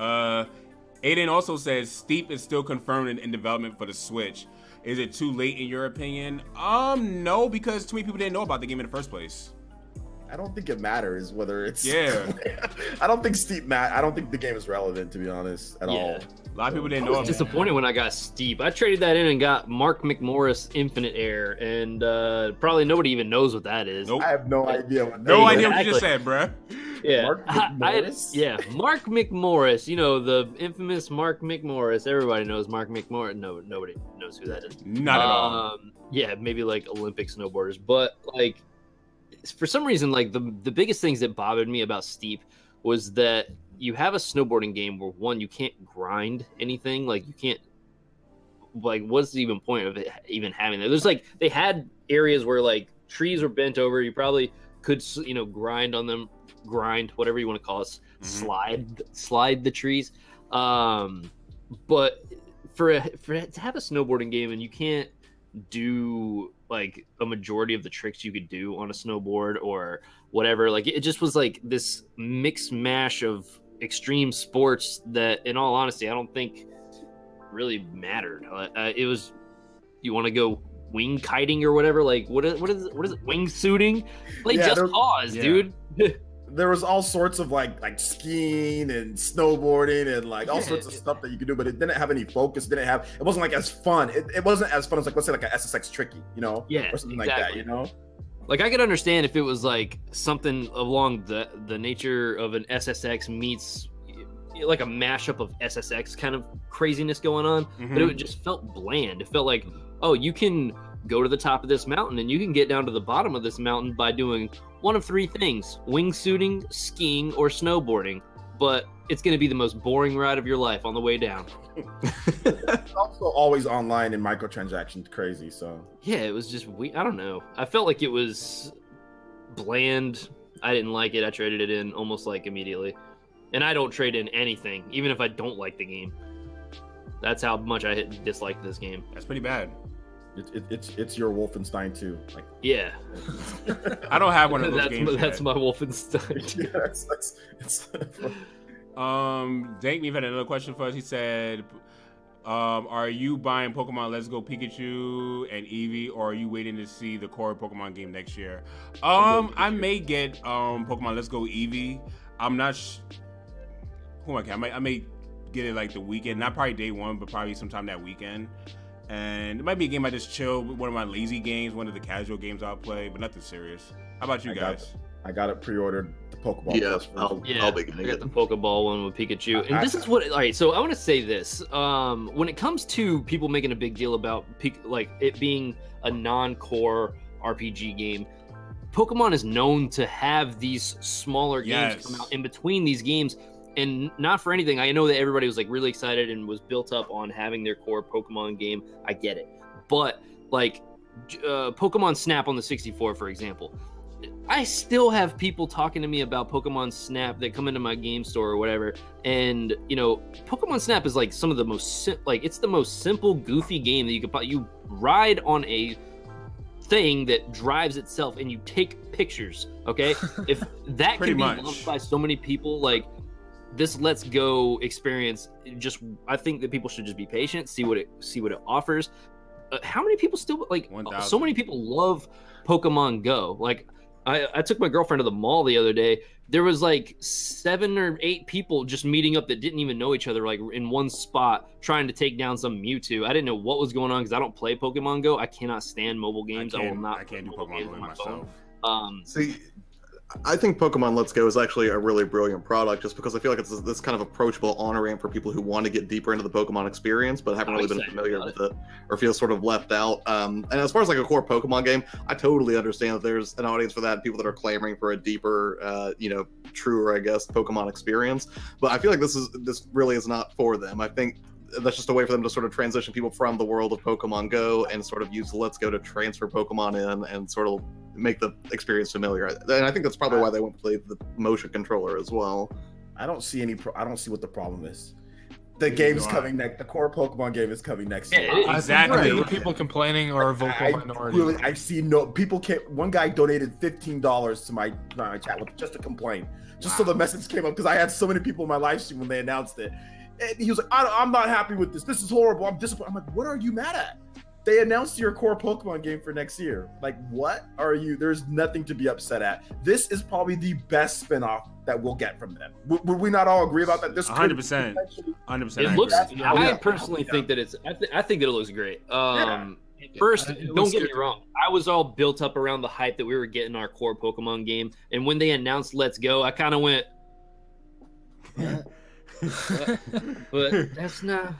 Aiden also says Steep is still confirmed in development for the Switch. Is it too late in your opinion? No, because too many people didn't know about the game in the first place. I don't think it matters whether it's. Yeah. I don't think I don't think the game is relevant, to be honest, at all. A lot of people didn't know. I was disappointed when I got Steep. I traded that in and got Mark McMorris Infinite Air, and probably nobody even knows what that is. Nope. I have no idea what. No idea what you just said, bruh. Yeah, Mark McMorris? Mark McMorris. You know, the infamous Mark McMorris. Everybody knows Mark McMorris. No, nobody knows who that is. Not at all. Yeah, maybe like Olympic snowboarders, but like for some reason, like the biggest things that bothered me about Steep was that you have a snowboarding game where one, you can't grind anything. Like you can't. Like, what's the even point of it even having that? There's like they had areas where like trees were bent over. You probably could grind on them. Grind, whatever you want to call it, slide the trees. But to have a snowboarding game and you can't do like a majority of the tricks you could do on a snowboard or whatever, like it just was like this mix mash of extreme sports that, in all honesty, I don't think really mattered. It was, you want to go wing kiting or whatever, like what is it, wingsuiting? Like Just Cause, dude. There was all sorts of like skiing and snowboarding and like all sorts of stuff that you could do, but it didn't have any focus. It wasn't like as fun. It wasn't as fun as like, let's say like a SSX Tricky, or something like that, Like I could understand if it was like something along the nature of an SSX meets like a mashup of SSX kind of craziness going on, but it just felt bland. It felt like, oh, you can go to the top of this mountain and you can get down to the bottom of this mountain by doing one of three things: wingsuiting, skiing, or snowboarding. But it's going to be the most boring ride of your life on the way down. It's also always online and microtransactions crazy, so. Yeah, it was just, I don't know. I felt like it was bland. I didn't like it. I traded it in almost like immediately. And I don't trade in anything, even if I don't like the game. That's how much I disliked this game. That's pretty bad. It's your Wolfenstein 2. Like, Yeah. I don't have one of those games. That's my Wolfenstein. yeah, it's Dank, we've had another question for us. He said, are you buying Pokemon Let's Go Pikachu and Eevee, or are you waiting to see the core Pokemon game next year? I may get Pokemon Let's Go Eevee. I'm not I may get it like the weekend, not probably day one, but probably sometime that weekend. And it might be a game I just chill, one of my lazy games, one of the casual games I'll play, but nothing serious. How about you guys? I got it pre-ordered, the Pokeball. Yeah, I'll be I getting got it. the Pokeball one with Pikachu. And this is what, all right, so I want to say this. When it comes to people making a big deal about like it being a non-core RPG game, Pokemon is known to have these smaller games come out in between these games. And not for anything, I know that everybody was like really excited and was built up on having their core Pokemon game. I get it. But like Pokemon Snap on the 64, for example, I still have people talking to me about Pokemon Snap that come into my game store or whatever. And, you know, Pokemon Snap is like some of the most, it's the most simple, goofy game that you could, you ride on a thing that drives itself and you take pictures, okay? If that can be loved by so many people, like, this Let's Go experience, I think that people should just be patient, see what it offers. How many people still like? 1,000. So many people love Pokemon Go. Like, I took my girlfriend to the mall the other day. There was like 7 or 8 people just meeting up that didn't even know each other, like in one spot, trying to take down some Mewtwo. I didn't know what was going on because I don't play Pokemon Go. I cannot stand mobile games. I can't do Pokemon Go myself. See, I think Pokemon Let's Go is actually a really brilliant product, just because I feel like it's this kind of approachable on-ramp for people who want to get deeper into the Pokemon experience, but haven't really been familiar with it or feel sort of left out. And as far as like a core Pokemon game, I totally understand that there's an audience for that, and people that are clamoring for a deeper, truer, I guess, Pokemon experience. But I feel like this really is not for them. I think that's just a way for them to sort of transition people from the world of Pokemon Go and sort of use Let's Go to transfer Pokemon in and sort of make the experience familiar. And I think that's probably why they went with the motion controller as well. I don't see I don't see what the problem is. The game's coming next. The core Pokemon game is coming next year. Exactly. Right. People complaining or a vocal minority. I see no people. Can't. One guy donated $15 to my chat with just a complaint, just so the message came up, because I had so many people in my live stream when they announced it. And he was like, I'm not happy with this. This is horrible. I'm disappointed. I'm like, what are you mad at? They announced your core Pokemon game for next year. Like, what are you? There's nothing to be upset at. This is probably the best spinoff that we'll get from them. Would we not all agree about that? This 100%. 100%. It looks. I personally think that I think that it looks great. First, don't get me wrong. I was all built up around the hype that we were getting our core Pokemon game, and when they announced Let's Go, I kind of went. But that's not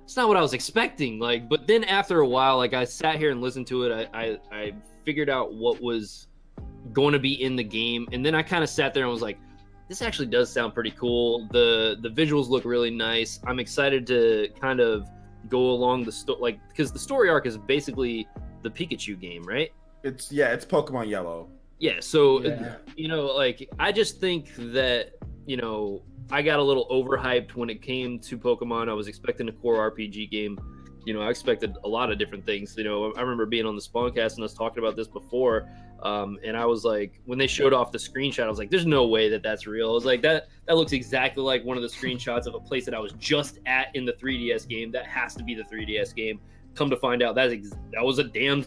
it's not what I was expecting. Like, but then after a while, like, I sat here and listened to it. I figured out what was going to be in the game, and then I kind of sat there and was like, this actually does sound pretty cool. The visuals look really nice. I'm excited to kind of go along the story, because the story arc is basically the Pikachu game, right? It's Pokemon Yellow. Yeah, so I just think that, I got a little overhyped when it came to Pokemon. I was expecting a core RPG game. I expected a lot of different things. I remember being on the Spawncast and us talking about this before. And I was like, when they showed off the screenshot, I was like, there's no way that that's real. I was like, that looks exactly like one of the screenshots of a place that I was just at in the 3DS game. That has to be the 3DS game. Come to find out, that was a darn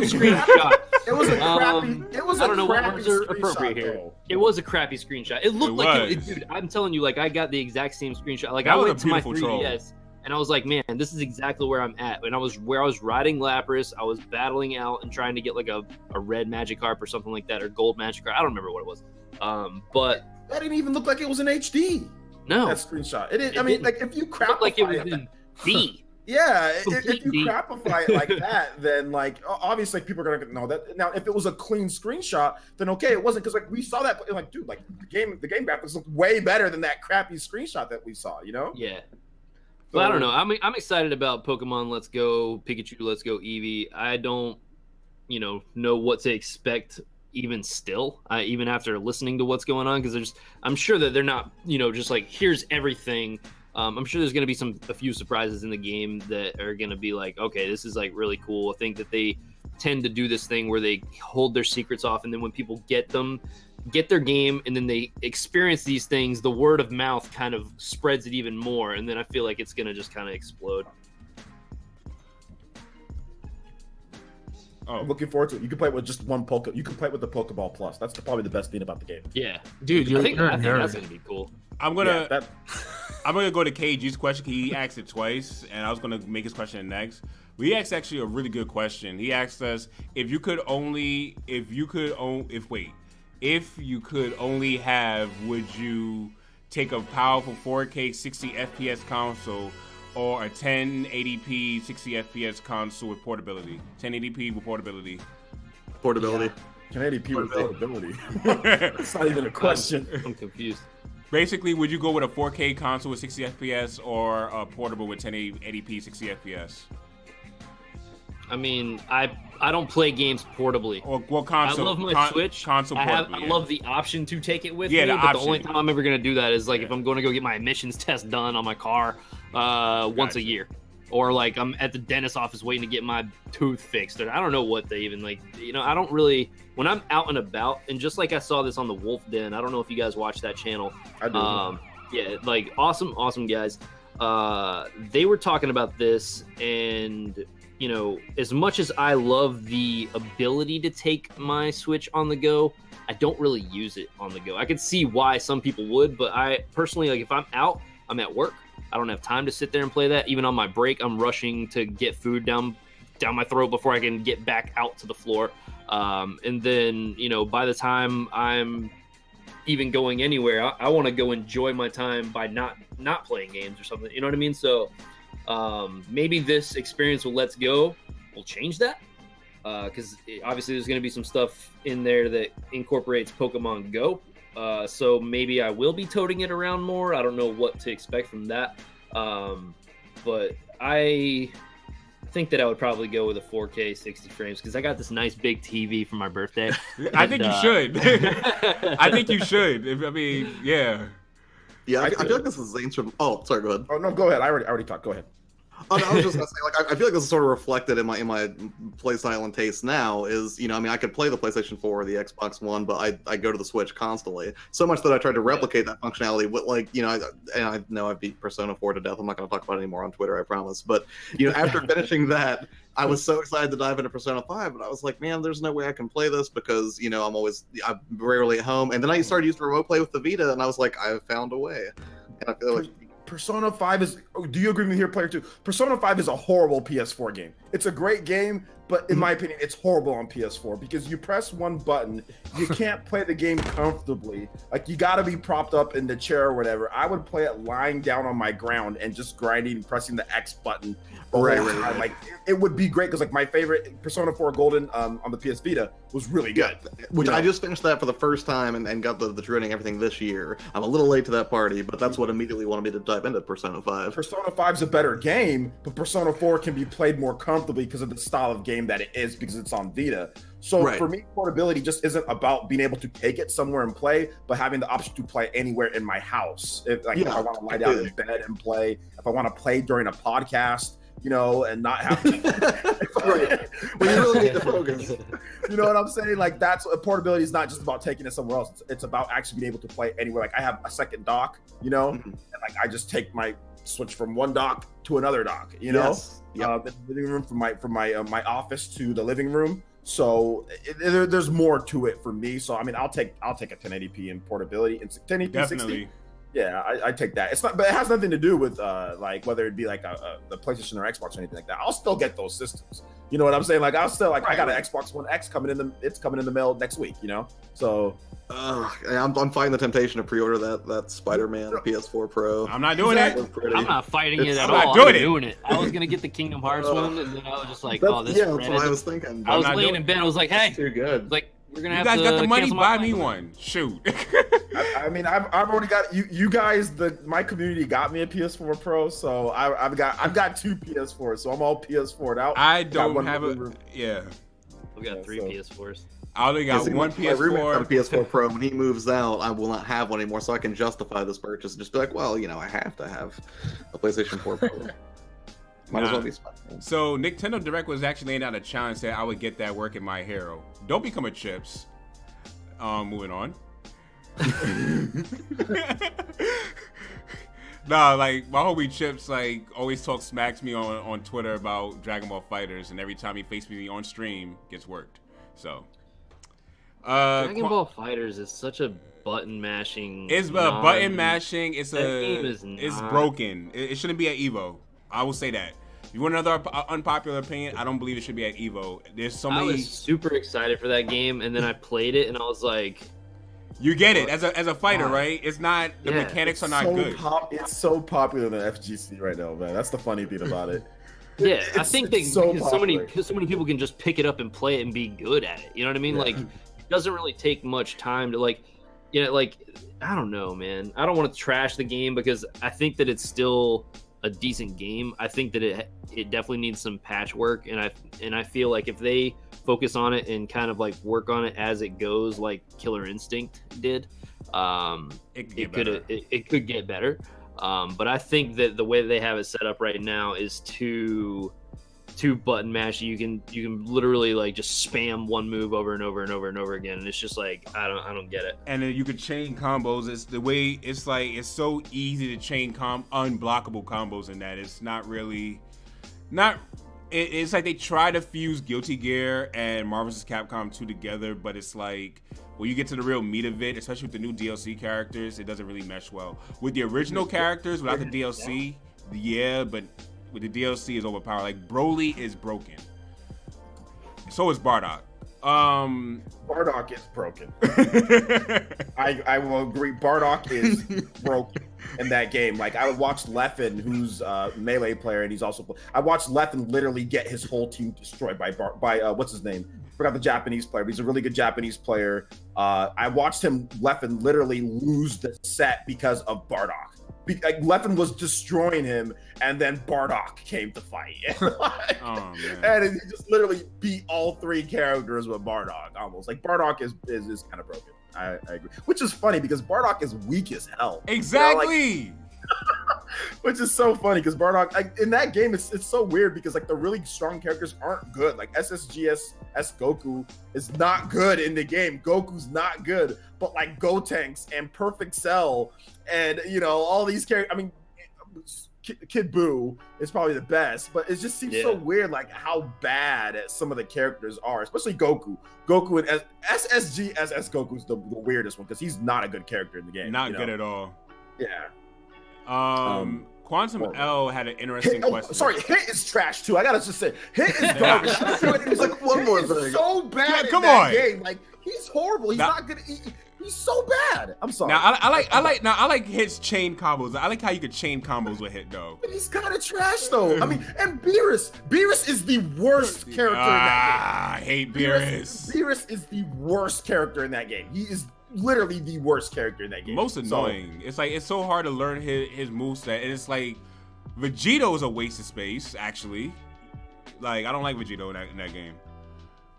screenshot. It was a crappy. I don't know what words are appropriate here. It was a crappy screenshot. It looked dude. I'm telling you, like, I got the exact same screenshot. Like, I went to my 3DS and I was like, man, this is exactly where I'm at. And I was riding Lapras. I was battling out and trying to get like a red Magikarp or something like that, or gold Magikarp. I don't remember what it was. But that didn't even look like it was in HD. No, that screenshot. It didn't. I mean, like, if you crap like it was in D. Yeah, if you crapify it like that, then like obviously people are gonna know that. Now, if it was a clean screenshot, then okay, it wasn't, because like we saw that, like, dude, like the game graphics look way better than that crappy screenshot that we saw, Yeah. But I don't know. I'm excited about Pokemon Let's Go, Pikachu Let's Go, Eevee. I don't, know what to expect even still, even after listening to what's going on, because I'm sure that they're not, just like, here's everything. I'm sure there's going to be a few surprises in the game that are going to be like, okay, this is like really cool. I think that they tend to do this thing where they hold their secrets off, and then when people get their game and then they experience these things, the word of mouth kind of spreads it even more, and then I feel like it's going to just kind of explode. I'm looking forward to it. You can play it with just one You can play it with the Pokeball Plus. That's probably the best thing about the game. Yeah, dude, I think that's gonna be cool. I'm gonna go to KG's question. He asked it twice, and I was gonna make his question next. He asked actually a really good question. He asked us if you could only have, would you take a powerful 4K 60 FPS console or a 1080p 60 FPS console with portability? 1080p with portability. Portability. 1080p with portability. It's not even a question. I'm confused. Basically, would you go with a 4K console with 60 FPS or a portable with 1080p 60 FPS? I mean, I don't play games portably. Or what console? I love my Switch. Console portably. I love the option to take it with me, but the only time I'm ever going to do that is like if I'm going to go get my emissions test done on my car once a year. Or like I'm at the dentist office waiting to get my tooth fixed. Or I don't know what they even like. You know, I don't really, when I'm out and about, and just like I saw this on the Wolf Den, I don't know if you guys watch that channel. I do. Yeah, like awesome guys. They were talking about this, and you know, as much as I love the ability to take my Switch on the go, I don't really use it on the go. I could see why some people would, but I personally, like if I'm out, I'm at work, I don't have time to sit there and play that. Even on my break, I'm rushing to get food down my throat before I can get back out to the floor. And then, you know, by the time I'm even going anywhere, I want to go enjoy my time by not playing games or something. You know what I mean? So maybe this experience with Let's Go will change that. Because obviously there's going to be some stuff in there that incorporates Pokemon Go. So maybe I will be toting it around more. I don't know what to expect from that. But I think that I would probably go with a 4K 60 frames because I got this nice big TV for my birthday. I think you should. I think you should. I mean, yeah. Yeah, I feel like this is Zane's from. Oh, sorry, go ahead. Oh no, go ahead. I already talked. Go ahead. Oh, no, I was just gonna say, like, I feel like this is sort of reflected in my play style and taste now. Is, you know, I mean, I could play the PlayStation 4 or the Xbox One, but I go to the Switch constantly. So much that I tried to replicate that functionality with, like, you know, and I know I beat Persona 4 to death. I'm not going to talk about it anymore on Twitter, I promise. But, you know, after finishing that, I was so excited to dive into Persona 5, but I was like, man, there's no way I can play this because, you know, I'm rarely at home. And then I started using remote play with the Vita, and I was like, I've found a way. And I feel like Persona 5 is. Do you agree with me here, player 2? Persona 5 is a horrible PS4 game. It's a great game, but in my opinion, it's horrible on PS4 because you press one button, you can't play the game comfortably. Like, you got to be propped up in the chair or whatever. I would play it lying down on my ground and just grinding and pressing the X button. Right. Like, it would be great because, like, my favorite Persona 4 Golden on the PS Vita was really good. Which I just finished that for the first time and got the training everything this year. I'm a little late to that party, but that's what immediately wanted me to dive into Persona 5. Persona 5 is a better game, but Persona 4 can be played more comfortably because of the style of game that it is because it's on Vita. So for me, portability just isn't about being able to take it somewhere and play, but having the option to play anywhere in my house. If I want to lie down in bed and play, if I want to play during a podcast, you know, and not have to. When you really need to focus. You know what I'm saying? Like, that's portability is not just about taking it somewhere else. It's about actually being able to play anywhere. Like, I have a second dock, you know, and like I just take my switch from one dock to another dock, you know, the living room from my office to the living room. So there's more to it for me. So I mean, I'll take a 1080p in portability and 1080p Definitely. 60. Yeah, I take that. It's not, but it has nothing to do with like whether it be like the PlayStation or Xbox or anything like that. I'll still get those systems. You know what I'm saying? Like, I'll still I got an Xbox One X coming in the mail next week. You know, so I'm fighting the temptation to pre-order that Spider-Man PS4 Pro. I'm not doing it. I'm not fighting it at all. I'm not doing it. I was gonna get the Kingdom Hearts one, and then I was just like, oh, this. Yeah, that's what I was thinking. I was laying in bed. I was like, hey, too good. Like, we're gonna You have guys to got the money? cancel Buy my me plan. one. Shoot. I mean, I've already got you guys. My community got me a PS4 Pro, so I've got two PS4s, so I'm all PS4'd out. I don't have a. Yeah. We got 3 PS4s. I only got one My roommate got a PS4. PS4 Pro. When he moves out, I will not have one anymore, so I can justify this purchase and just be like, well, you know, I have to have a PlayStation 4 Pro. Might as well be smart. So Nintendo Direct was actually laying out a challenge that I would get that work in My Hero. Don't become a Chips. Moving on. Nah, like my homie Chips like always smacks me on Twitter about Dragon Ball Fighters, and every time he faces me on stream, gets worked. So Dragon Ball Fighters is such a button mashing. It's button mashing. It's it's broken. It shouldn't be at Evo. I will say that. If you want another unpopular opinion, I don't believe it should be at Evo. There's so many. I was super excited for that game, and then I played it, and I was like, you get it as a fighter, right? It's not the mechanics are not good. It's so popular in the FGC right now, man. That's the funny thing about it. Yeah, I think that so many people can just pick it up and play it and be good at it. You know what I mean? Yeah. Like, it doesn't really take much time to like I don't know, man. I don't want to trash the game because I think that it's still a decent game. I think that it definitely needs some patchwork, and I feel like if they focus on it and kind of like work on it as it goes, like Killer Instinct did, it could get better. But I think that the way they have it set up right now is too button mashy. You can literally like just spam one move over and over and over and over again, and it's just like I don't get it. And then you could chain combos. It's the way it's like it's so easy to chain unblockable combos in that it's not really it's like they try to fuse Guilty Gear and Marvel vs. Capcom 2 together, but it's like when you get to the real meat of it, especially with the new DLC characters, it doesn't really mesh well. With the original characters, without the DLC, yeah, but with the DLC is overpowered. Like Broly is broken. So is Bardock. Bardock is broken. I will agree. Bardock is broken in that game. Like I watched Leffen, who's a Melee player, and he's also. I watched Leffen literally get his whole team destroyed by what's his name? Forgot the Japanese player. But he's a really good Japanese player. I watched Leffen literally lose the set because of Bardock. Like Leffen was destroying him, and then Bardock came to fight. And he just literally beat all 3 characters with Bardock, almost. Like Bardock is kind of broken. I agree. Which is funny because Bardock is weak as hell. Exactly. You know, like, which is so funny because Bardock, like, in that game, it's so weird because like the really strong characters aren't good. Like SSGS Goku is not good in the game. Goku's not good, but like Gotenks and Perfect Cell and all these characters. I mean, Kid Buu is probably the best, but it just seems so weird, like how bad some of the characters are, especially Goku. Goku and SSGS Goku is the weirdest one because he's not a good character in the game. Not good at all. Yeah. Quantum L had an interesting question. Sorry, Hit is trash too. I gotta just say, Hit is garbage. It's like one more thing. So bad in that game. Like he's horrible. He's not good. He's so bad. I'm sorry. Now I like Hit's chain combos. I like how you could chain combos with Hit though. But he's kind of trash though. I mean, and Beerus is the worst character in that game. I hate Beerus. Beerus is the worst character in that game. He is literally the worst character in that game. Most annoying. It's like it's so hard to learn his moveset, and it's like Vegito is a waste of space. Actually, like I don't like Vegito in that game.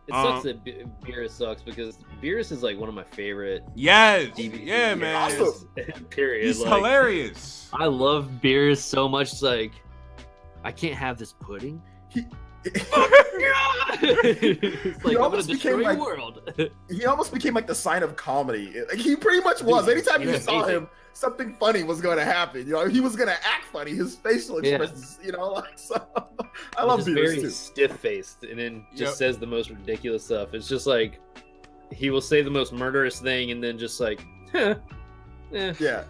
It sucks that Beerus sucks because Beerus is like one of my favorite. Yes. DVD yeah, man. Awesome. Period. He's hilarious. I love Beerus so much. It's like I can't have this pudding. It's like, I'm gonna destroy the world. He almost became like the sign of comedy. Like, he pretty much was. Anytime you saw him, something funny was going to happen. He was going to act funny. His facial expressions, like so. I love Beerus very too. Stiff-faced, and then just says the most ridiculous stuff. It's just like he will say the most murderous thing, and then just like, yeah.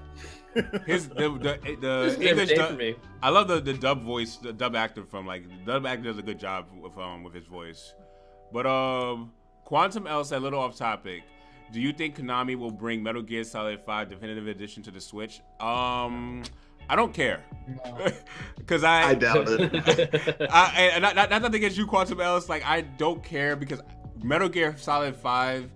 The English dub, I love the dub voice, the dub actor from the dub actor does a good job with his voice. But Quantum L said, a little off topic. Do you think Konami will bring Metal Gear Solid 5 Definitive Edition to the Switch? I don't care, because I doubt it. Not nothing against you, Quantum L. It's like I don't care because Metal Gear Solid 5.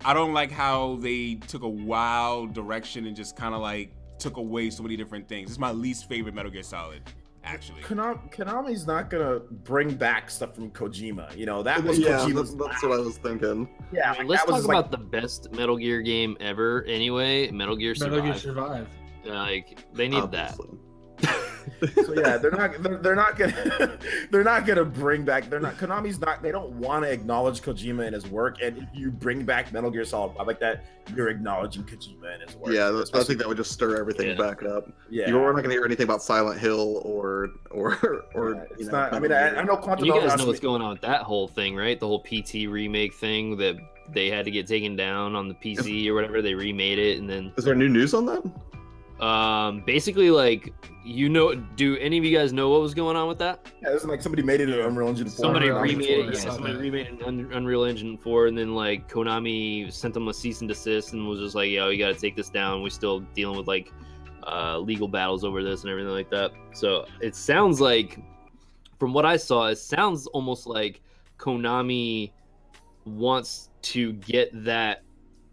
I don't like how they took a wild direction and just kind of like took away so many different things. It's my least favorite Metal Gear Solid. actually. Konami's not gonna bring back stuff from Kojima. You know, that was Yeah, Kojima's. that's what I was thinking. Yeah, I mean, let's that was talk about the best Metal Gear game ever. Anyway, Metal Gear Survive. Metal Gear Survive. Like they need Obviously. So yeah, they're not gonna bring back. Konami's not. They don't want to acknowledge Kojima and his work. And if you bring back Metal Gear Solid 5 like that, you're acknowledging Kojima and his work. Yeah, I think that would just stir everything back up. Yeah, You're not gonna hear anything about Silent Hill or it's not. I mean, I know Quantum. You guys know what's going on with that whole thing, right? The whole PT remake thing that they had to get taken down on the PC or whatever. They remade it, and then is there new news on that? Basically, like, do any of you guys know what was going on with that? Yeah, it's like somebody made it in Unreal Engine 4. Somebody remade it. Yeah, something. somebody remade it in Unreal Engine 4, and then like Konami sent them a cease and desist and was just like, "Yo, you got to take this down. We're still dealing with like legal battles over this and everything like that." So it sounds like, from what I saw, it sounds almost like Konami wants to get that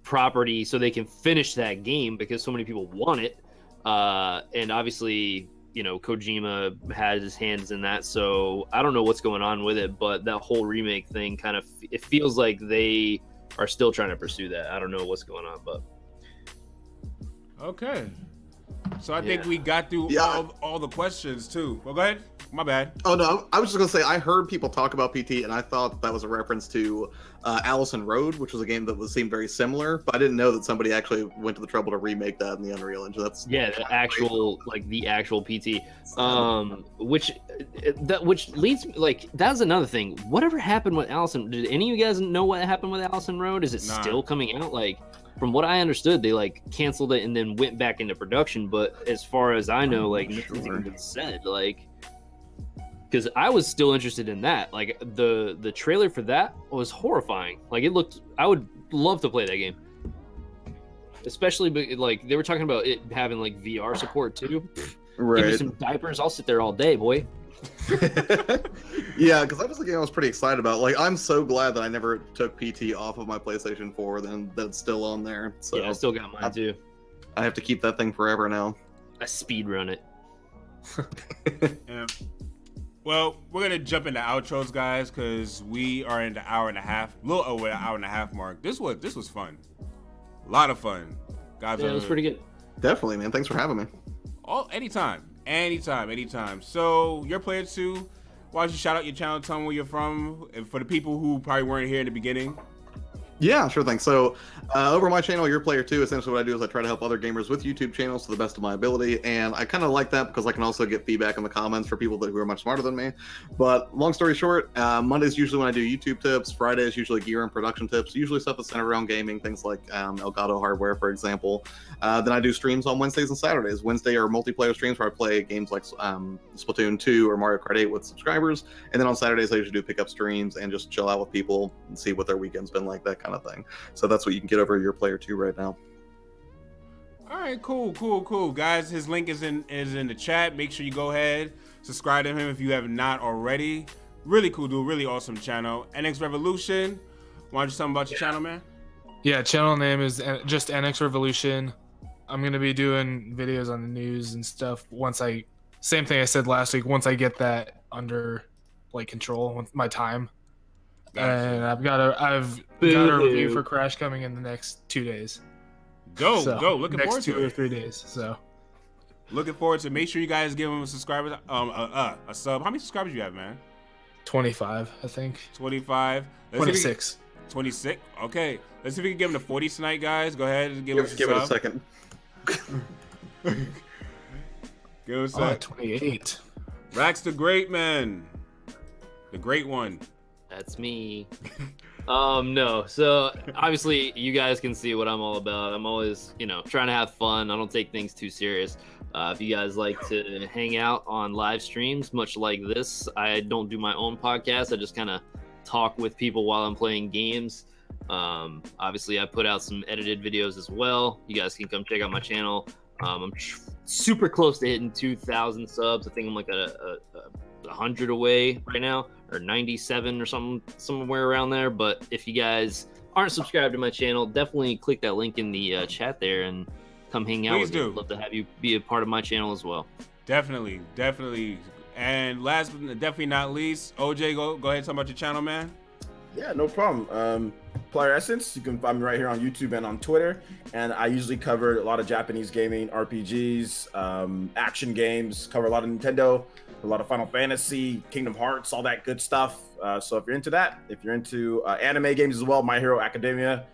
property so they can finish that game because so many people want it. And obviously, you know, Kojima had his hands in that, so I don't know what's going on with it, but that whole remake thing kind of, it feels like they are still trying to pursue that. I don't know what's going on, but Okay. So I think we got through all the questions too. Well, go ahead. My bad. Oh no, I was just gonna say I heard people talk about PT, and I thought that was a reference to Allison Road, which was a game that seemed very similar. But I didn't know that somebody actually went to the trouble to remake that in the Unreal Engine. That's the actual PT, which leads me, like, that's another thing. Whatever happened with Allison? Did any of you guys know what happened with Allison Road? Is it still coming out? Like, from what I understood, they like canceled it and then went back into production. But as far as I know, like nothing's even been said. Like, because I was still interested in that. Like the trailer for that was horrifying. Like it looked. I would love to play that game, especially like they were talking about it having like VR support too. right. Give me some diapers. I'll sit there all day, boy. Yeah, because that was the game I was pretty excited about. Like, I'm so glad that I never took PT off of my PlayStation 4, then that's still on there. So yeah, I still got mine too. I have to keep that thing forever now. I speed run it. Yeah. Well, we're gonna jump into outros, guys, because we are in the hour and a half, a little over the hour and a half mark. This was fun, a lot of fun, guys. Yeah, it was pretty good. Definitely, man. Thanks for having me. Anytime. So your player 2, why don't you shout out your channel, tell them where you're from, and for the people who probably weren't here in the beginning. Yeah, sure thing. So over my channel, Your Player 2, essentially what I do is I try to help other gamers with YouTube channels to the best of my ability, and I kind of like that because I can also get feedback in the comments for people who are much smarter than me. But long story short, Monday's usually when I do YouTube tips, Fridays usually gear and production tips, usually stuff that's centered around gaming, things like Elgato hardware, for example. Then I do streams on Wednesdays and Saturdays. Wednesday are multiplayer streams where I play games like Splatoon 2 or Mario Kart 8 with subscribers, and then on Saturdays I usually do pickup streams and just chill out with people and see what their weekend's been like, that kind of thing. So that's what you can get over Your Player 2 right now. All right, cool, guys. His link is in the chat. Make sure you go ahead, subscribe to him if you have not already. Really cool dude, really awesome channel. NX Revolution, why don't you tell him about your channel, man? Yeah, channel name is just NX Revolution. I'm gonna be doing videos on the news and stuff same thing I said last week, once I get that under like control with my time. Gotcha. And I've got a review for Crash coming in the next 2 days. Go. Looking forward to it. Next 2 or 3 days. So looking forward to it. Make sure you guys give him a subscriber, a sub. How many subscribers you have, man? 25, I think. 25. 26. 26. Okay. Let's see if we can give him the 40 tonight, guys. Go ahead and give us a Give sub. it a second. Give us a 28. Rax the Great Man. The Great One. That's me. No. So obviously you guys can see what I'm all about. I'm always, trying to have fun. I don't take things too serious. If you guys like to hang out on live streams, much like this, I don't do my own podcast. I just kind of talk with people while I'm playing games. Obviously I put out some edited videos as well. You guys can come check out my channel. I'm super close to hitting 2,000 subs. I think I'm like a 100 away right now, or 97 or somewhere around there. But if you guys aren't subscribed to my channel, definitely click that link in the chat there and come hang out with me. I'd love to have you be a part of my channel as well. Definitely And last but definitely not least, OJ, go ahead and talk about your channel, man. Yeah, no problem. Player Essence, you can find me right here on YouTube and on Twitter. And I usually cover a lot of Japanese gaming, RPGs, action games, cover a lot of Nintendo, a lot of Final Fantasy, Kingdom Hearts, all that good stuff. So if you're into that, if you're into anime games as well, My Hero Academia,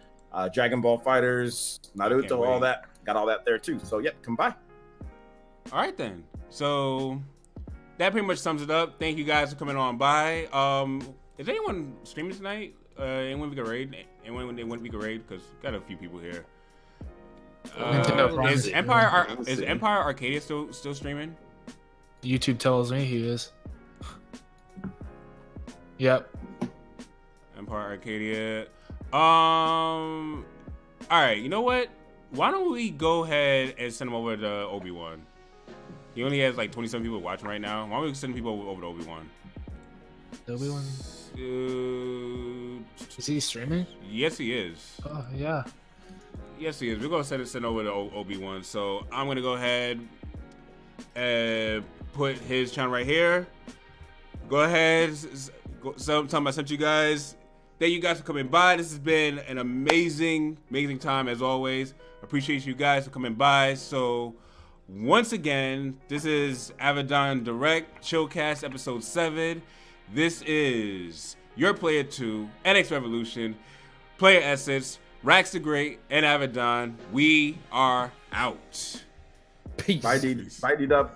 Dragon Ball Fighters, Naruto, all that, got all that there too. So yep, come by. All right then. So that pretty much sums it up. Thank you guys for coming on by. Is anyone streaming tonight? Anyone we can raid? Anyone we can raid? Because got a few people here. Is Empire Arcadia still streaming? YouTube tells me he is. Yep. Empire Arcadia. All right. You know what? Why don't we go ahead and send him over to Obi-Wan? He only has like 27 people watching right now. Why don't we send people over to Obi-Wan? Obi-Wan? Is he streaming? Yes, he is. Oh, yeah. Yes, he is. We're going to send over to Obi-Wan. So I'm going to go ahead and put his channel right here. Go ahead. Sometime I sent you guys. Thank you guys for coming by. This has been an amazing time as always. Appreciate you guys for coming by. So once again, this is Avidan Direct, Chillcast episode 7. This is your player 2, NX Revolution, Player Essence, Rax the Great, and Avidan. We are out. Peace. Bye, D-Dub.